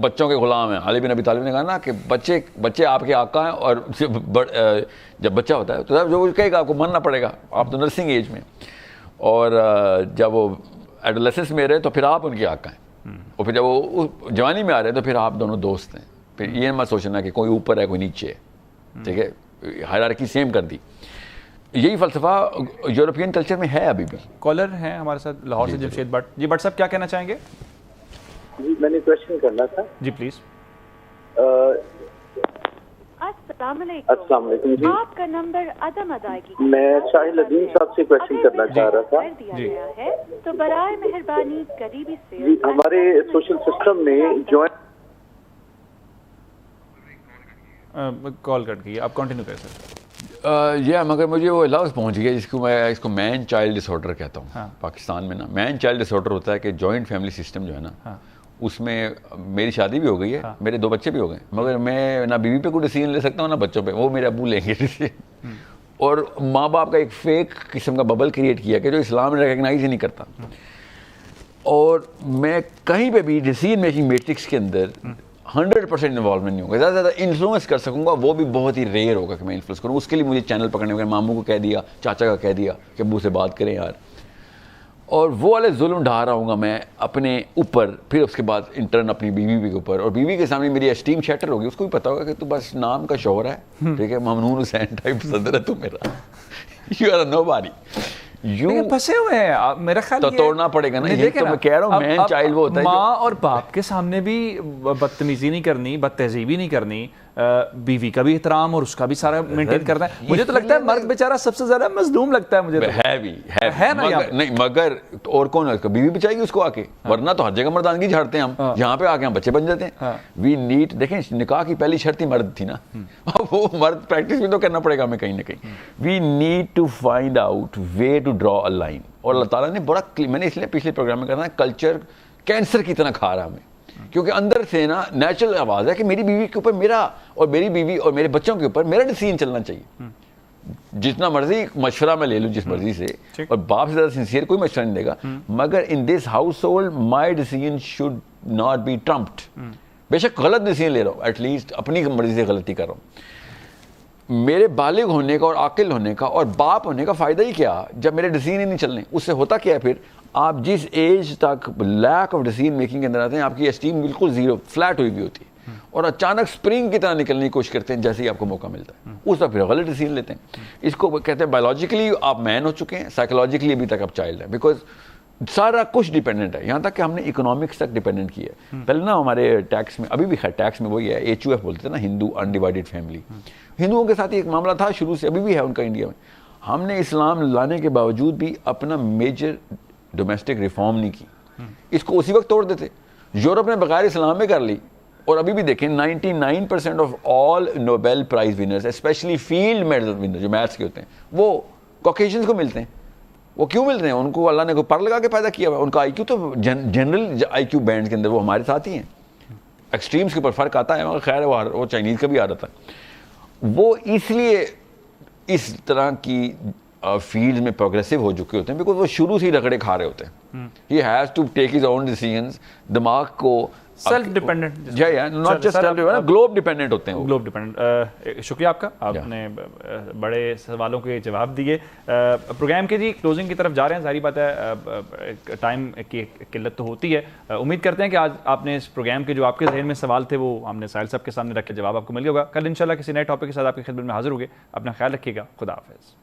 بچوں کے غلام ہیں. علی بن ابی طالب نے کہا نا کہ بچے آپ کے آقا ہیں, اور جب بچہ ہوتا ہے تو جو کہے گا آپ کو ماننا پڑے گا. آپ تو نرسنگ ایج میں, اور جب وہ ایڈولیسنس میں رہے تو پھر آپ ان کے آقا ہیں, اور پھر جب وہ جوانی میں آ رہے ہیں تو پھر آپ دونوں دوست ہیں. پھر یہ مت سوچنا کہ کوئی اوپر ہے کوئی نیچے ہے, ٹھیک ہے, ہائرارکی سیم کر دی. یہی فلسفہ یورپین کلچر میں ہے ابھی بھی. کالر ہیں ہمارے ساتھ لاہور سے جمشید بٹ. جی بٹ صاحب کیا کہنا چاہیں گے؟ جی میں نے کوشچن کرنا تھا. جی پلیز. السلام علیکم. جی آپ کا نمبر عدم ادائیگی. میں شاہد الدین صاحب سے کوشچن کرنا چاہ رہا تھا. جی تو برائے مہربانی قریبی سے جی ہمارے سوشل سسٹم میں جوائنٹ کال کٹ گئی, آپ کنٹینیو کریں سر. مگر مجھے وہ لفظ پہنچ گیا جس کو میں اس کو مین چائلڈ ڈس آرڈر کہتا ہوں. پاکستان میں نا مین چائلڈ ڈس آرڈر ہوتا ہے کہ جوائنٹ فیملی سسٹم جو ہے نا اس میں میری شادی بھی ہو گئی ہے, میرے 2 بچے بھی ہو گئے, مگر میں نہ بیوی پہ کوئی ڈیسیژن لے سکتا ہوں نہ بچوں پہ, وہ میرے ابو لیں گے ڈیسیژن. اور ماں باپ کا ایک فیک قسم کا ببل کریٹ کیا کہ جو اسلام ریکگنائز ہی نہیں کرتا. اور میں کہیں پہ بھی ڈیسیژن میکنگ میٹرکس کے اندر 100% انوالومنٹ نہیں ہوگا. زیادہ سے زیادہ انفلوئنس کر سکوں گا, وہ بھی بہت ہی ریئر ہوگا کہ میں انفلوئنس کروں. اس کے لیے مجھے چینل پکڑنے ہوگا, ماموں کو کہہ دیا, چاچا کا کہہ دیا کہ ابو سے بات کریں یار, اور وہ والے ظلم ڈھا رہا ہوں گا میں اپنے اوپر. پھر اس کے بعد انٹرن اپنی بیوی کے اوپر, اور بیوی کے سامنے میری اسٹیم شیٹر ہوگی. اس کو بھی پتا ہوگا کہ تو بس نام کا شوہر ہے, ٹھیک ہے, ممنون حسین ٹائپ صدر ہے تو میرا, یو آر نو باری. پھنسے ہوئے ہیں میرا خیال تو توڑنا پڑے گا نا. یہ تو میں کہہ رہا ہوں مین چائلڈ وہ ہوتا ہے ماں اور باپ کے سامنے بھی بدتمیزی نہیں کرنی, بد تہذیبی نہیں کرنی, بیوی کا بھی احترام اور اس کا بھی سارا مینٹین کرنا ہے. مجھے تو لگتا ہے مرد بیچارہ سب سے زیادہ مظلوم لگتا ہے مجھے. ہے بھی ہے نا, نہیں مگر اور کون ہے, بیوی بچائے گی اس کو آ کے, ورنہ تو ہر جگہ مردانگی جھاڑتے ہیں ہم, یہاں پہ آ کے ہم بچے بن جاتے ہیں. وی نیڈ, دیکھیں نکاح کی پہلی شرط ہی مرد تھی نا, وہ مرد پریکٹس بھی تو کرنا پڑے گا ہمیں کہیں نہ کہیں. We need to find out way to draw a line. اور اللہ تعالیٰ نے بڑا, میں نے اس لیے پچھلے پروگرام میں کہا کلچر کینسر کی طرح کھا رہا ہمیں, کیونکہ اندر سے نا نیچرل آواز ہے کہ میری بیوی کے اوپر میرا, اور میری بیوی اور میرے بچوں کے اوپر میرا ڈیسیژن چلنا چاہیے. جتنا مرضی مشورہ میں لے لوں جس مرضی سے, اور باپ سے زیادہ سنسیئر کوئی مشورہ نہیں دے گا, مگر in this household my decision should not be trumped. بے شک غلط ڈیسیژن لے رہا ہوں, ایٹ لیسٹ اپنی مرضی سے غلطی کر رہا ہوں. میرے بالغ ہونے کا اور عاقل ہونے کا اور باپ ہونے کا فائدہ ہی کیا جب میرے ڈیسیژن ہی نہیں چلنے. اس سے ہوتا کیا ہے پھر, آپ جس ایج تک لیک آف ڈیسیژن میکنگ کے اندر آتے ہیں آپ کی اسٹیم بالکل زیرو فلیٹ ہوئی ہوئی ہوتی ہے, اور اچانک سپرنگ کی طرح نکلنے کی کوشش کرتے ہیں جیسے ہی آپ کو موقع ملتا ہے, اس وقت پھر غلط ڈیسیژن لیتے ہیں. اس کو کہتے ہیں بایولوجیکلی آپ مین ہو چکے ہیں, سائیکولوجیکلی ابھی تک آپ چائلڈ ہیں, بیکاز سارا کچھ ڈیپینڈنٹ ہے, یہاں تک کہ ہم نے اکنامکس تک ڈیپینڈنٹ کیا ہے. پہلے نا ہمارے ٹیکس میں, ابھی بھی خیر ٹیکس میں وہی ہے, HUF بولتے تھے نا, ہندو انڈیوائڈیڈ فیملی. ہندوؤں کے ساتھ ہی ایک معاملہ تھا شروع سے, ابھی بھی ہے ان کا انڈیا میں. ہم نے اسلام لانے کے باوجود بھی اپنا میجر ڈومیسٹک ریفارم نہیں کی, اس کو اسی وقت توڑ دیتے. یورپ نے بغیر اسلام میں کر لی, اور ابھی بھی دیکھیں 99% of all Nobel prize winners, especially field medal winner جو میتھس کے ہوتے ہیں, وہ کاکیشنز کو ملتے ہیں. وہ کیوں ملتے ہیں؟ ان کو اللہ نے کوئی پر لگا کے پیدا کیا ہوا. ان کا IQ تو جنرل IQ بینڈ کے اندر وہ ہمارے ساتھ ہی ہیں. ایکسٹریمز کے اوپر فرق آتا ہے, مگر خیر وہ چائنیز کا بھی آ رہا تھا. وہ اس لیے اس طرح کی فیلڈ میں پروگریسو ہو چکے ہوتے ہیں بیکاز وہ شروع سے ہی رگڑے کھا رہے ہوتے ہیں. He has to take his own decisions, دماغ کو self dependent, not just globe dependent ہوتے ہیں. Globe dependent. شکریہ آپ کا, آپ نے بڑے سوالوں کے جواب دیے. پروگرام کے جی کلوزنگ کی طرف جا رہے ہیں. ظاہری بات ہے ٹائم کی قلت تو ہوتی ہے. امید کرتے ہیں کہ آج آپ نے اس پروگرام کے جو آپ کے ذہن میں سوال تھے وہ ہم نے ساحل صاحب کے سامنے رکھ کے جواب آپ کو مل گیا ہوگا. کل انشاءاللہ کسی نئے ٹاپک کے ساتھ آپ کی خدمت میں حاضر ہوں گے. اپنا خیال رکھیے گا. خدا حافظ.